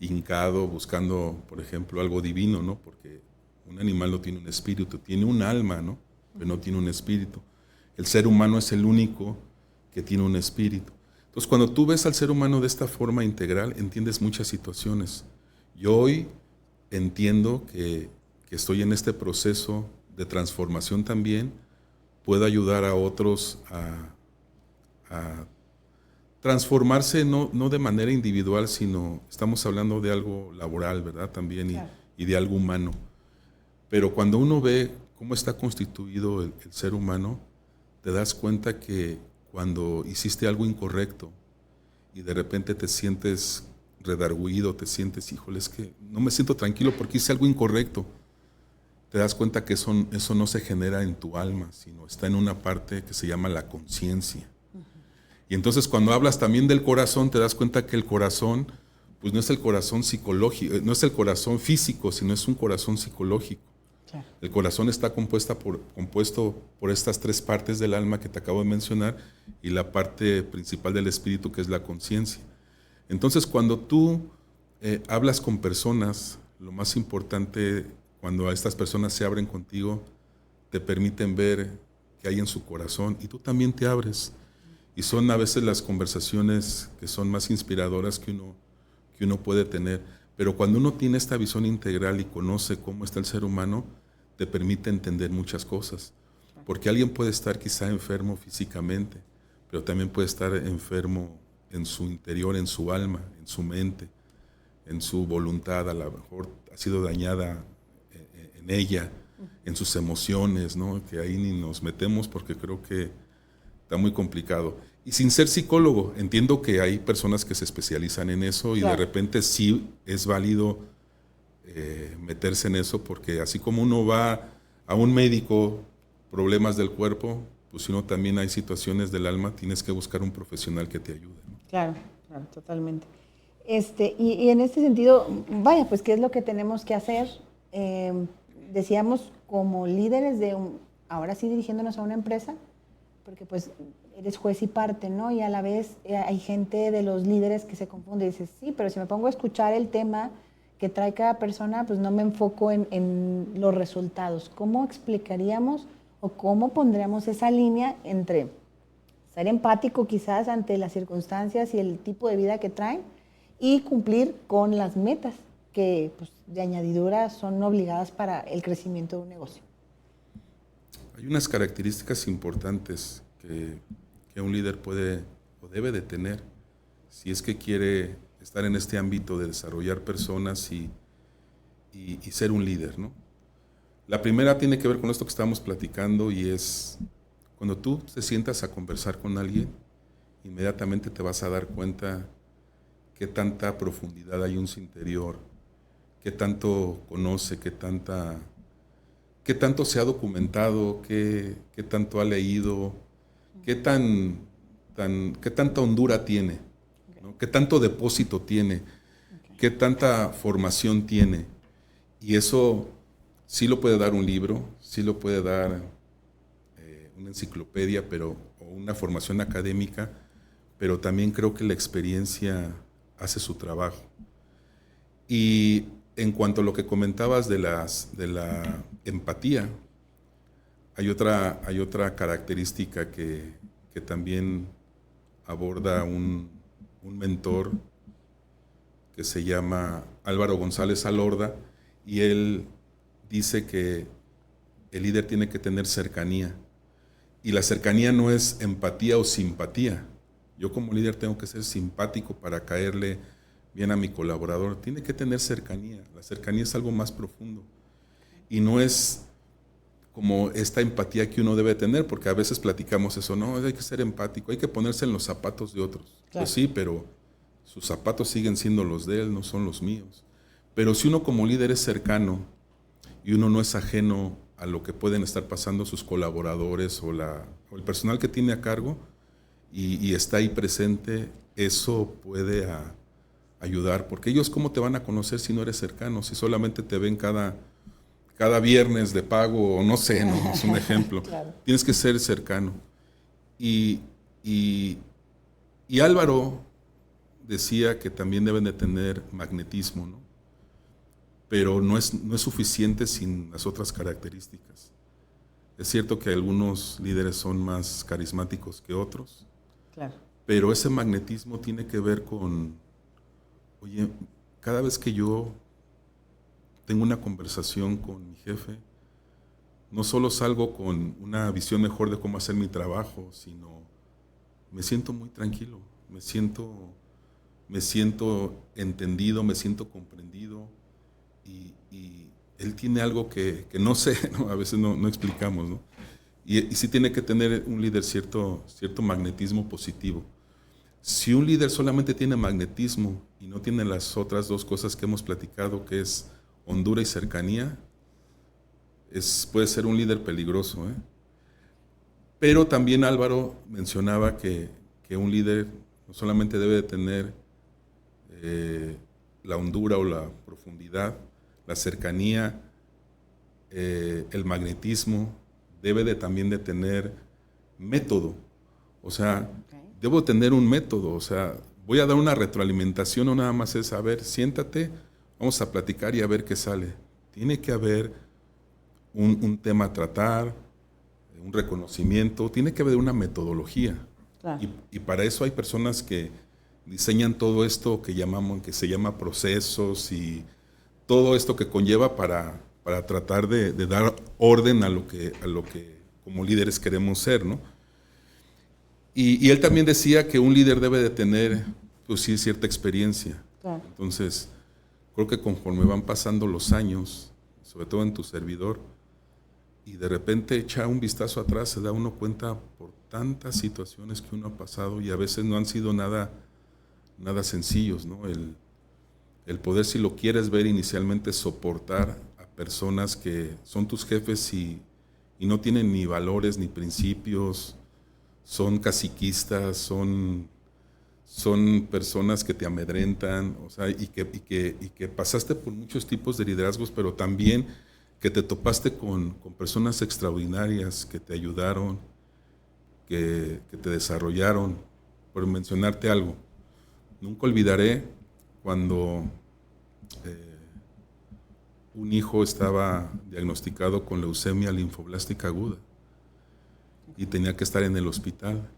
hincado buscando, por ejemplo, algo divino, ¿no? Porque un animal no tiene un espíritu, tiene un alma, ¿no? Pero no tiene un espíritu. El ser humano es el único que tiene un espíritu. Entonces, cuando tú ves al ser humano de esta forma integral, entiendes muchas situaciones. Yo hoy entiendo que estoy en este proceso de transformación también, puedo ayudar a otros a transformarse no de manera individual, sino estamos hablando de algo laboral, ¿verdad? También Claro. y de algo humano. Pero cuando uno ve cómo está constituido el ser humano, te das cuenta que cuando hiciste algo incorrecto y de repente te sientes redarguido, te sientes, híjole, es que no me siento tranquilo porque hice algo incorrecto, te das cuenta que eso no se genera en tu alma, sino está en una parte que se llama la conciencia. Y entonces cuando hablas también del corazón, te das cuenta que el corazón, pues no es el corazón psicológico, no es el corazón físico, sino es un corazón psicológico. Claro. El corazón está compuesto por estas tres partes del alma que te acabo de mencionar y la parte principal del espíritu, que es la conciencia. Entonces, cuando tú hablas con personas, lo más importante, cuando a estas personas se abren contigo, te permiten ver qué hay en su corazón y tú también te abres. Y son a veces las conversaciones que son más inspiradoras que uno puede tener. Pero cuando uno tiene esta visión integral y conoce cómo está el ser humano, te permite entender muchas cosas. Porque alguien puede estar quizá enfermo físicamente, pero también puede estar enfermo en su interior, en su alma, en su mente, en su voluntad. A lo mejor ha sido dañada en ella, en sus emociones, ¿no? Que ahí ni nos metemos porque creo que está muy complicado. Y sin ser psicólogo, entiendo que hay personas que se especializan en eso y claro, de repente sí es válido meterse en eso, porque así como uno va a un médico, problemas del cuerpo, pues si no también hay situaciones del alma, tienes que buscar un profesional que te ayude, ¿no? Claro, claro, totalmente. Y en este sentido, vaya, pues ¿qué es lo que tenemos que hacer? Decíamos, como líderes ahora sí dirigiéndonos a una empresa, porque pues eres juez y parte, ¿no? Y a la vez hay gente de los líderes que se confunde y dice, sí, pero si me pongo a escuchar el tema que trae cada persona, pues no me enfoco en los resultados. ¿Cómo explicaríamos o cómo pondríamos esa línea entre ser empático quizás ante las circunstancias y el tipo de vida que traen y cumplir con las metas que pues, de añadidura son obligadas para el crecimiento de un negocio? Hay unas características importantes que un líder puede o debe de tener si es que quiere estar en este ámbito de desarrollar personas y ser un líder, ¿no? La primera tiene que ver con esto que estábamos platicando y es cuando tú te sientas a conversar con alguien, inmediatamente te vas a dar cuenta qué tanta profundidad hay en su interior, qué tanto conoce, qué tanto se ha documentado, qué tanto ha leído, qué tanta hondura tiene, ¿no? Qué tanto depósito tiene, qué tanta formación tiene. Y eso sí lo puede dar un libro, sí lo puede dar una enciclopedia, o una formación académica, pero también creo que la experiencia hace su trabajo. Y en cuanto a lo que comentabas de la empatía, hay otra característica que también aborda un mentor que se llama Álvaro González Alorda, y él dice que el líder tiene que tener cercanía. Y la cercanía no es empatía o simpatía. Yo como líder tengo que ser simpático para caerle bien a mi colaborador. Tiene que tener cercanía. La cercanía es algo más profundo. Y no es como esta empatía que uno debe tener, porque a veces platicamos eso, no, hay que ser empático, hay que ponerse en los zapatos de otros. Claro. Pues sí, pero sus zapatos siguen siendo los de él, no son los míos. Pero si uno como líder es cercano y uno no es ajeno a lo que pueden estar pasando sus colaboradores o el personal que tiene a cargo y está ahí presente, eso puede ayudar, porque ellos ¿cómo te van a conocer si no eres cercano? Si solamente te ven cada viernes de pago, o no sé, ¿no? Es un ejemplo. Claro. Tienes que ser cercano. Y Álvaro decía que también deben de tener magnetismo, ¿no? Pero no es suficiente sin las otras características. Es cierto que algunos líderes son más carismáticos que otros. Claro. Pero ese magnetismo tiene que ver con, oye, cada vez que yo tengo una conversación con mi jefe, no solo salgo con una visión mejor de cómo hacer mi trabajo, sino me siento muy tranquilo, me siento entendido, me siento comprendido y él tiene algo que no sé, ¿no? A veces no explicamos, ¿no? Y sí tiene que tener un líder cierto magnetismo positivo. Si un líder solamente tiene magnetismo y no tiene las otras dos cosas que hemos platicado, que es hondura y cercanía, puede ser un líder peligroso, ¿eh? Pero también Álvaro mencionaba que un líder no solamente debe de tener la hondura o la profundidad, la cercanía, el magnetismo, debe de también de tener método. O sea, debo tener un método. O sea, voy a dar una retroalimentación o nada más es, a ver, siéntate, vamos a platicar y a ver qué sale. Tiene que haber un tema a tratar, un reconocimiento, tiene que haber una metodología. Claro. Y para eso hay personas que diseñan todo esto que se llama procesos y todo esto que conlleva para tratar de dar orden a lo que como líderes queremos ser, ¿no? Y él también decía que un líder debe de tener, pues sí, cierta experiencia. Claro. Entonces, creo que conforme van pasando los años, sobre todo en tu servidor, y de repente echa un vistazo atrás, se da uno cuenta por tantas situaciones que uno ha pasado y a veces no han sido nada sencillos, ¿no? El poder, si lo quieres ver inicialmente, soportar a personas que son tus jefes y no tienen ni valores ni principios, son caciquistas, son personas que te amedrentan, o sea, y que pasaste por muchos tipos de liderazgos, pero también que te topaste con personas extraordinarias que te ayudaron, que te desarrollaron. Por mencionarte algo, nunca olvidaré cuando un hijo estaba diagnosticado con leucemia linfoblástica aguda y tenía que estar en el hospital.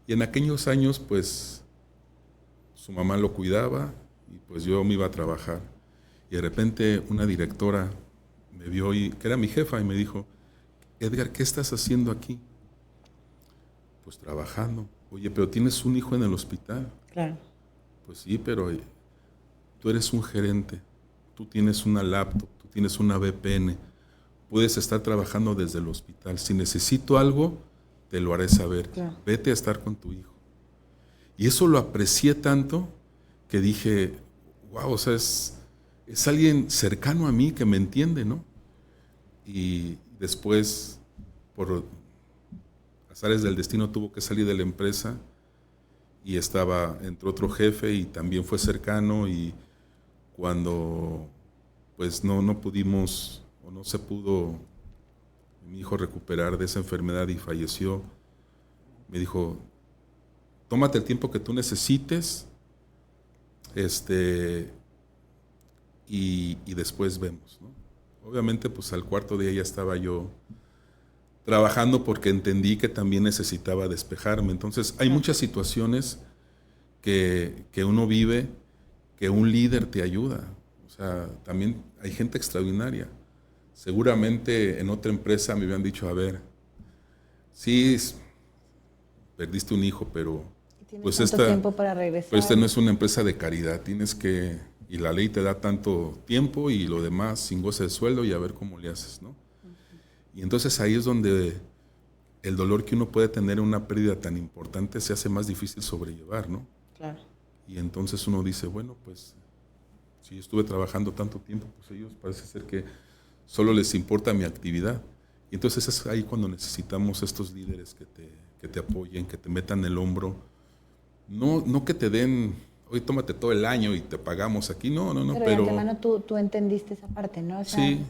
Y en aquellos años, pues, su mamá lo cuidaba y pues yo me iba a trabajar. Y de repente una directora me vio, que era mi jefa, y me dijo, Edgar, ¿qué estás haciendo aquí? Pues trabajando. Oye, pero tienes un hijo en el hospital. Claro. Pues sí, pero tú eres un gerente, tú tienes una laptop, tú tienes una VPN, puedes estar trabajando desde el hospital. Si necesito algo, te lo haré saber. Claro. Vete a estar con tu hijo. Y eso lo aprecié tanto que dije, wow, o sea, es alguien cercano a mí que me entiende, ¿no? Y después, por azares del destino, tuvo que salir de la empresa y entró otro jefe y también fue cercano, y cuando pues no pudimos o no se pudo mi hijo recuperar de esa enfermedad y falleció, me dijo, tómate el tiempo que tú necesites, y después vemos, ¿no? Obviamente pues al cuarto día ya estaba yo trabajando porque entendí que también necesitaba despejarme. Entonces hay muchas situaciones que uno vive, que un líder te ayuda. O sea, también hay gente extraordinaria. Seguramente en otra empresa me habían dicho, a ver, sí, perdiste un hijo, pero pues tiempo para regresar. Pero esta no es una empresa de caridad, y la ley te da tanto tiempo y lo demás sin goce de sueldo y a ver cómo le haces, ¿no? Uh-huh. Y entonces ahí es donde el dolor que uno puede tener en una pérdida tan importante se hace más difícil sobrellevar, ¿no? Claro. Y entonces uno dice, bueno, pues si yo estuve trabajando tanto tiempo, pues ellos parece ser que solo les importa mi actividad. Y entonces es ahí cuando necesitamos estos líderes que te apoyen, que te metan el hombro. No que te den, hoy tómate todo el año y te pagamos aquí, no. Pero de antemano tú entendiste esa parte, ¿no? O sea, sí.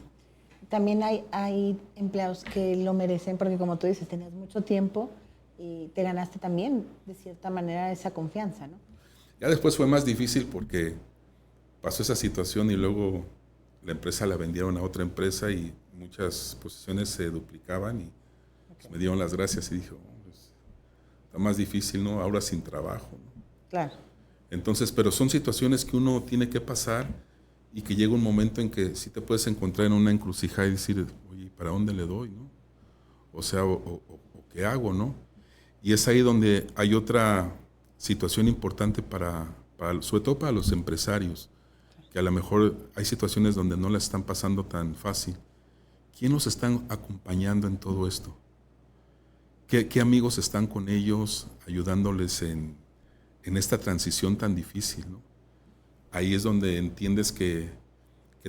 También hay empleados que lo merecen porque, como tú dices, tenías mucho tiempo y te ganaste también, de cierta manera, esa confianza, ¿no? Ya después fue más difícil porque pasó esa situación y luego la empresa la vendieron a otra empresa y muchas posiciones se duplicaban y pues me dieron las gracias y dije, está más difícil, ¿no? Ahora sin trabajo, ¿no? Claro. Entonces, pero son situaciones que uno tiene que pasar y que llega un momento en que sí te puedes encontrar en una encrucijada y decir, oye, ¿para dónde le doy, no? O sea, o ¿qué hago, no? Y es ahí donde hay otra situación importante sobre todo para los empresarios, que a lo mejor hay situaciones donde no la están pasando tan fácil. ¿Quién los están acompañando en todo esto? ¿Qué amigos están con ellos ayudándoles en esta transición tan difícil, ¿no? Ahí es donde entiendes que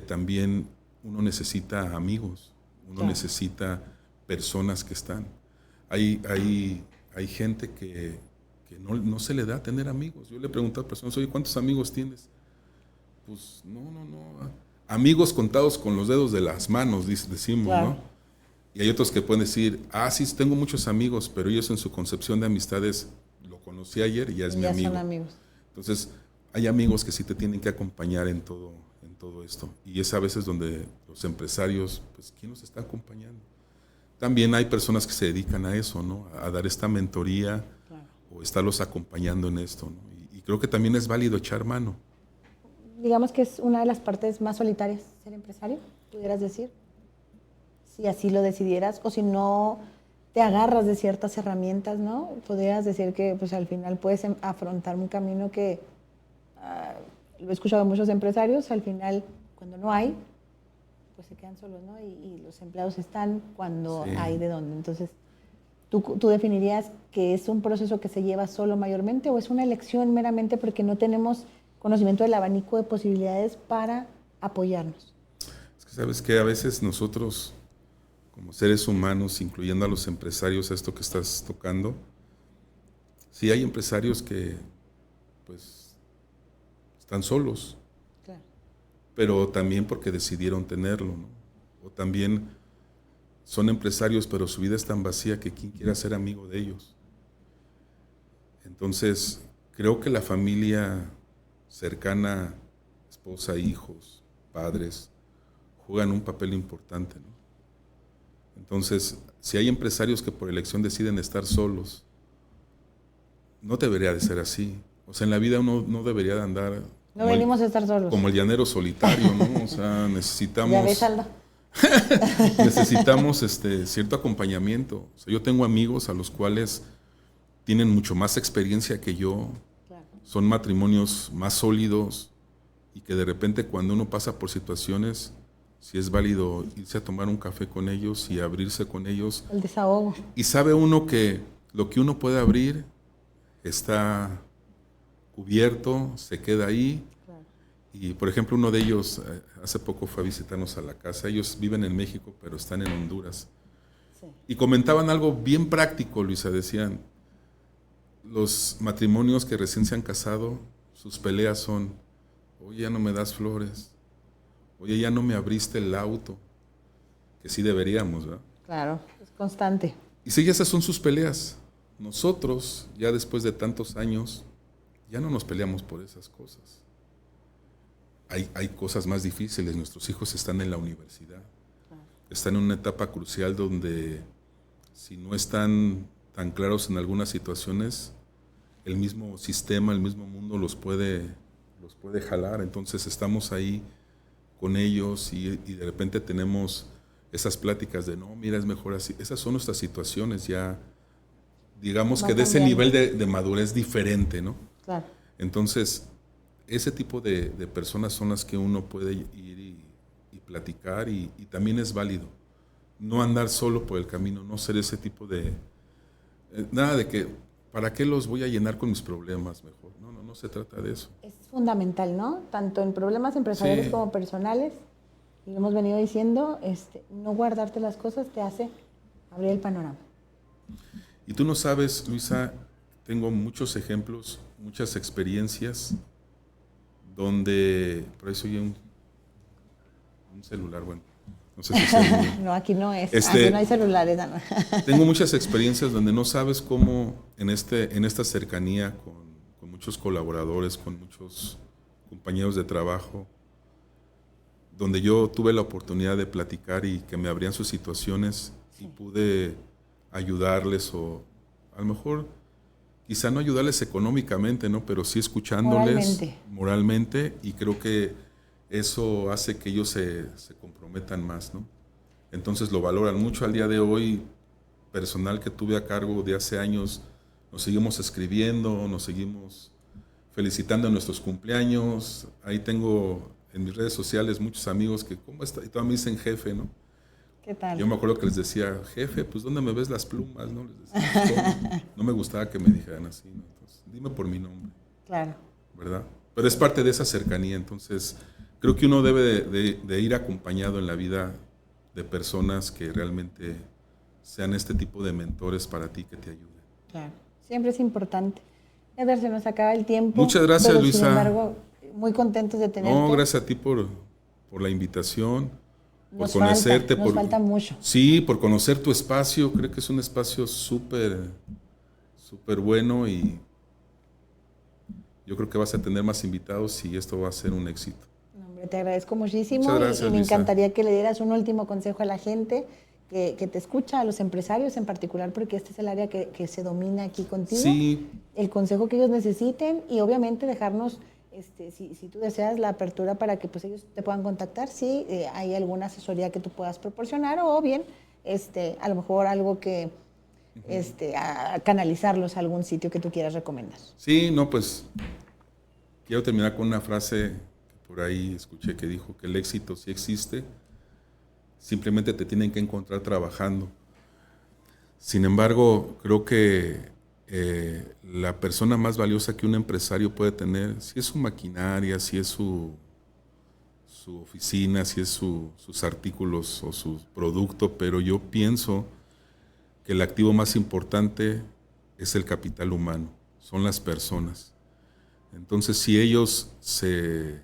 también uno necesita amigos, uno necesita personas que están. Hay gente que no se le da a tener amigos. Yo le pregunto a personas, oye, ¿cuántos amigos tienes? Pues no. Amigos contados con los dedos de las manos, decimos, ¿no? Y hay otros que pueden decir, sí, tengo muchos amigos, pero ellos en su concepción de amistades, lo conocí ayer y ya es mi amigo. Son amigos. Entonces, hay amigos que sí te tienen que acompañar en todo esto. Y es a veces donde los empresarios, pues, ¿quién los está acompañando? También hay personas que se dedican a eso, ¿no? A dar esta mentoría o estarlos acompañando en esto, ¿no? Y creo que también es válido echar mano. Digamos que es una de las partes más solitarias ser empresario, pudieras decir, si así lo decidieras, o si no te agarras de ciertas herramientas, ¿no? Podrías decir que pues al final puedes afrontar un camino que lo he escuchado de muchos empresarios, al final cuando no hay, pues se quedan solos, ¿no? Y los empleados están cuando hay de dónde. Entonces, ¿tú definirías que es un proceso que se lleva solo mayormente o es una elección meramente porque no tenemos conocimiento del abanico de posibilidades para apoyarnos? Es que sabes que a veces nosotros, como seres humanos, incluyendo a los empresarios, esto que estás tocando, sí hay empresarios que pues están solos, pero también porque decidieron tenerlo, ¿no? O también son empresarios, pero su vida es tan vacía que quién quiera ser amigo de ellos. Entonces, creo que la familia cercana, esposa, hijos, padres, juegan un papel importante, ¿no? Entonces, si hay empresarios que por elección deciden estar solos, no debería de ser así. O sea, en la vida uno no debería de andar... No venimos a estar solos. Como el llanero solitario, ¿no? O sea, necesitamos... Ya ves, Aldo. necesitamos cierto acompañamiento. O sea, yo tengo amigos a los cuales tienen mucho más experiencia que yo, son matrimonios más sólidos y que de repente cuando uno pasa por situaciones, sí es válido irse a tomar un café con ellos y abrirse con ellos. El desahogo. Y sabe uno que lo que uno puede abrir está cubierto, se queda ahí. Y por ejemplo, uno de ellos hace poco fue a visitarnos a la casa. Ellos viven en México, pero están en Honduras. Sí. Y comentaban algo bien práctico, Luisa. Decían, los matrimonios que recién se han casado, sus peleas son, oye, ya no me das flores. Oye, ya no me abriste el auto. Que sí deberíamos, ¿verdad? Claro, es constante. Y sí, esas son sus peleas. Nosotros, ya después de tantos años, ya no nos peleamos por esas cosas. Hay cosas más difíciles. Nuestros hijos están en la universidad. Están en una etapa crucial donde si no están tan claros en algunas situaciones, el mismo sistema, el mismo mundo los puede jalar. Entonces estamos ahí con ellos y de repente tenemos esas pláticas de no, mira, es mejor así. Esas son nuestras situaciones ya, digamos que de ese nivel de madurez diferente, ¿no? Claro. Entonces, ese tipo de personas son las que uno puede ir y platicar y también es válido. No andar solo por el camino, no ser ese tipo de... nada de que, ¿para qué los voy a llenar con mis problemas mejor? No se trata de eso. Es fundamental, ¿no? Tanto en problemas empresariales como personales, y lo hemos venido diciendo, no guardarte las cosas te hace abrir el panorama. Y tú no sabes, Luisa, tengo muchos ejemplos, muchas experiencias donde, por eso oye un celular, bueno, no sé si es no, aquí no es, aquí no hay celulares. No. Tengo muchas experiencias donde no sabes cómo en esta cercanía con muchos colaboradores, con muchos compañeros de trabajo, donde yo tuve la oportunidad de platicar y que me abrían sus situaciones y pude ayudarles o a lo mejor quizá no ayudarles económicamente, ¿no? Pero sí escuchándoles moralmente, y creo que eso hace que ellos se comprometan más, ¿no? Entonces lo valoran mucho. Al día de hoy, personal que tuve a cargo de hace años, nos seguimos escribiendo, nos seguimos felicitando en nuestros cumpleaños. Ahí tengo en mis redes sociales muchos amigos que, ¿cómo está? Y todos me dicen jefe, ¿no? ¿Qué tal? Yo me acuerdo que les decía, jefe, pues ¿dónde me ves las plumas? ¿No? Les decía, no me gustaba que me dijeran así, ¿no? Entonces, dime por mi nombre. Claro. ¿Verdad? Pero es parte de esa cercanía. Entonces, creo que uno debe de ir acompañado en la vida de personas que realmente sean este tipo de mentores para ti, que te ayuden. Claro, siempre es importante. Edgar, se nos acaba el tiempo. Muchas gracias, pero, Luisa. Sin embargo, muy contentos de tenerte. No, gracias a ti por la invitación, por nos conocerte. Nos falta mucho. Sí, por conocer tu espacio. Creo que es un espacio súper bueno, y yo creo que vas a tener más invitados y esto va a ser un éxito. Hombre, te agradezco muchísimo. Muchas gracias, y me Luisa. encantaría que le dieras un último consejo a la gente que te escucha, a los empresarios en particular, porque este es el área que se domina aquí contigo. Sí. El consejo que ellos necesiten, y obviamente dejarnos, si tú deseas, la apertura para que pues ellos te puedan contactar, si hay alguna asesoría que tú puedas proporcionar, o bien a lo mejor algo que a canalizarlos a algún sitio que tú quieras recomendar. Sí, no, pues quiero terminar con una frase que por ahí escuché que dijo que el éxito sí existe, simplemente te tienen que encontrar trabajando. Sin embargo, creo que la persona más valiosa que un empresario puede tener, si es su maquinaria, si es su oficina, si es sus artículos o su producto, pero yo pienso que el activo más importante es el capital humano, son las personas. Entonces, si ellos se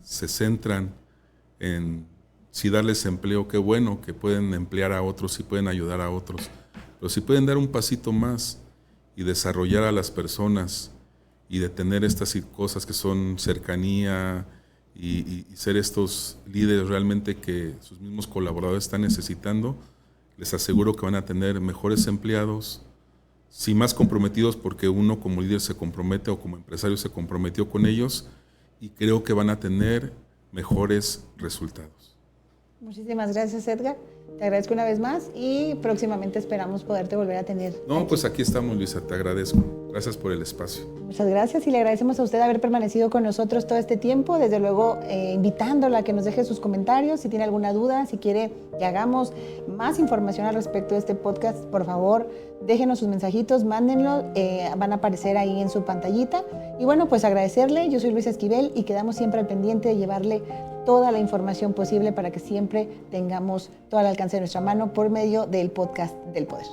centran en si darles empleo, qué bueno, que pueden emplear a otros, si pueden ayudar a otros, pero si pueden dar un pasito más y desarrollar a las personas y de tener estas cosas que son cercanía y ser estos líderes realmente que sus mismos colaboradores están necesitando, les aseguro que van a tener mejores empleados, sí, más comprometidos, porque uno como líder se compromete, o como empresario se comprometió con ellos, y creo que van a tener mejores resultados. Muchísimas gracias, Edgar. Te agradezco una vez más y próximamente esperamos poderte volver a tener. No, pues aquí estamos, Luisa, te agradezco. Gracias por el espacio. Muchas gracias, y le agradecemos a usted haber permanecido con nosotros todo este tiempo. Desde luego, invitándola a que nos deje sus comentarios. Si tiene alguna duda, si quiere que hagamos más información al respecto de este podcast, por favor, déjenos sus mensajitos, mándenlo, van a aparecer ahí en su pantallita. Y bueno, pues agradecerle. Yo soy Luisa Esquivel y quedamos siempre al pendiente de llevarle toda la información posible para que siempre tengamos todo al alcance de nuestra mano por medio del podcast del poder.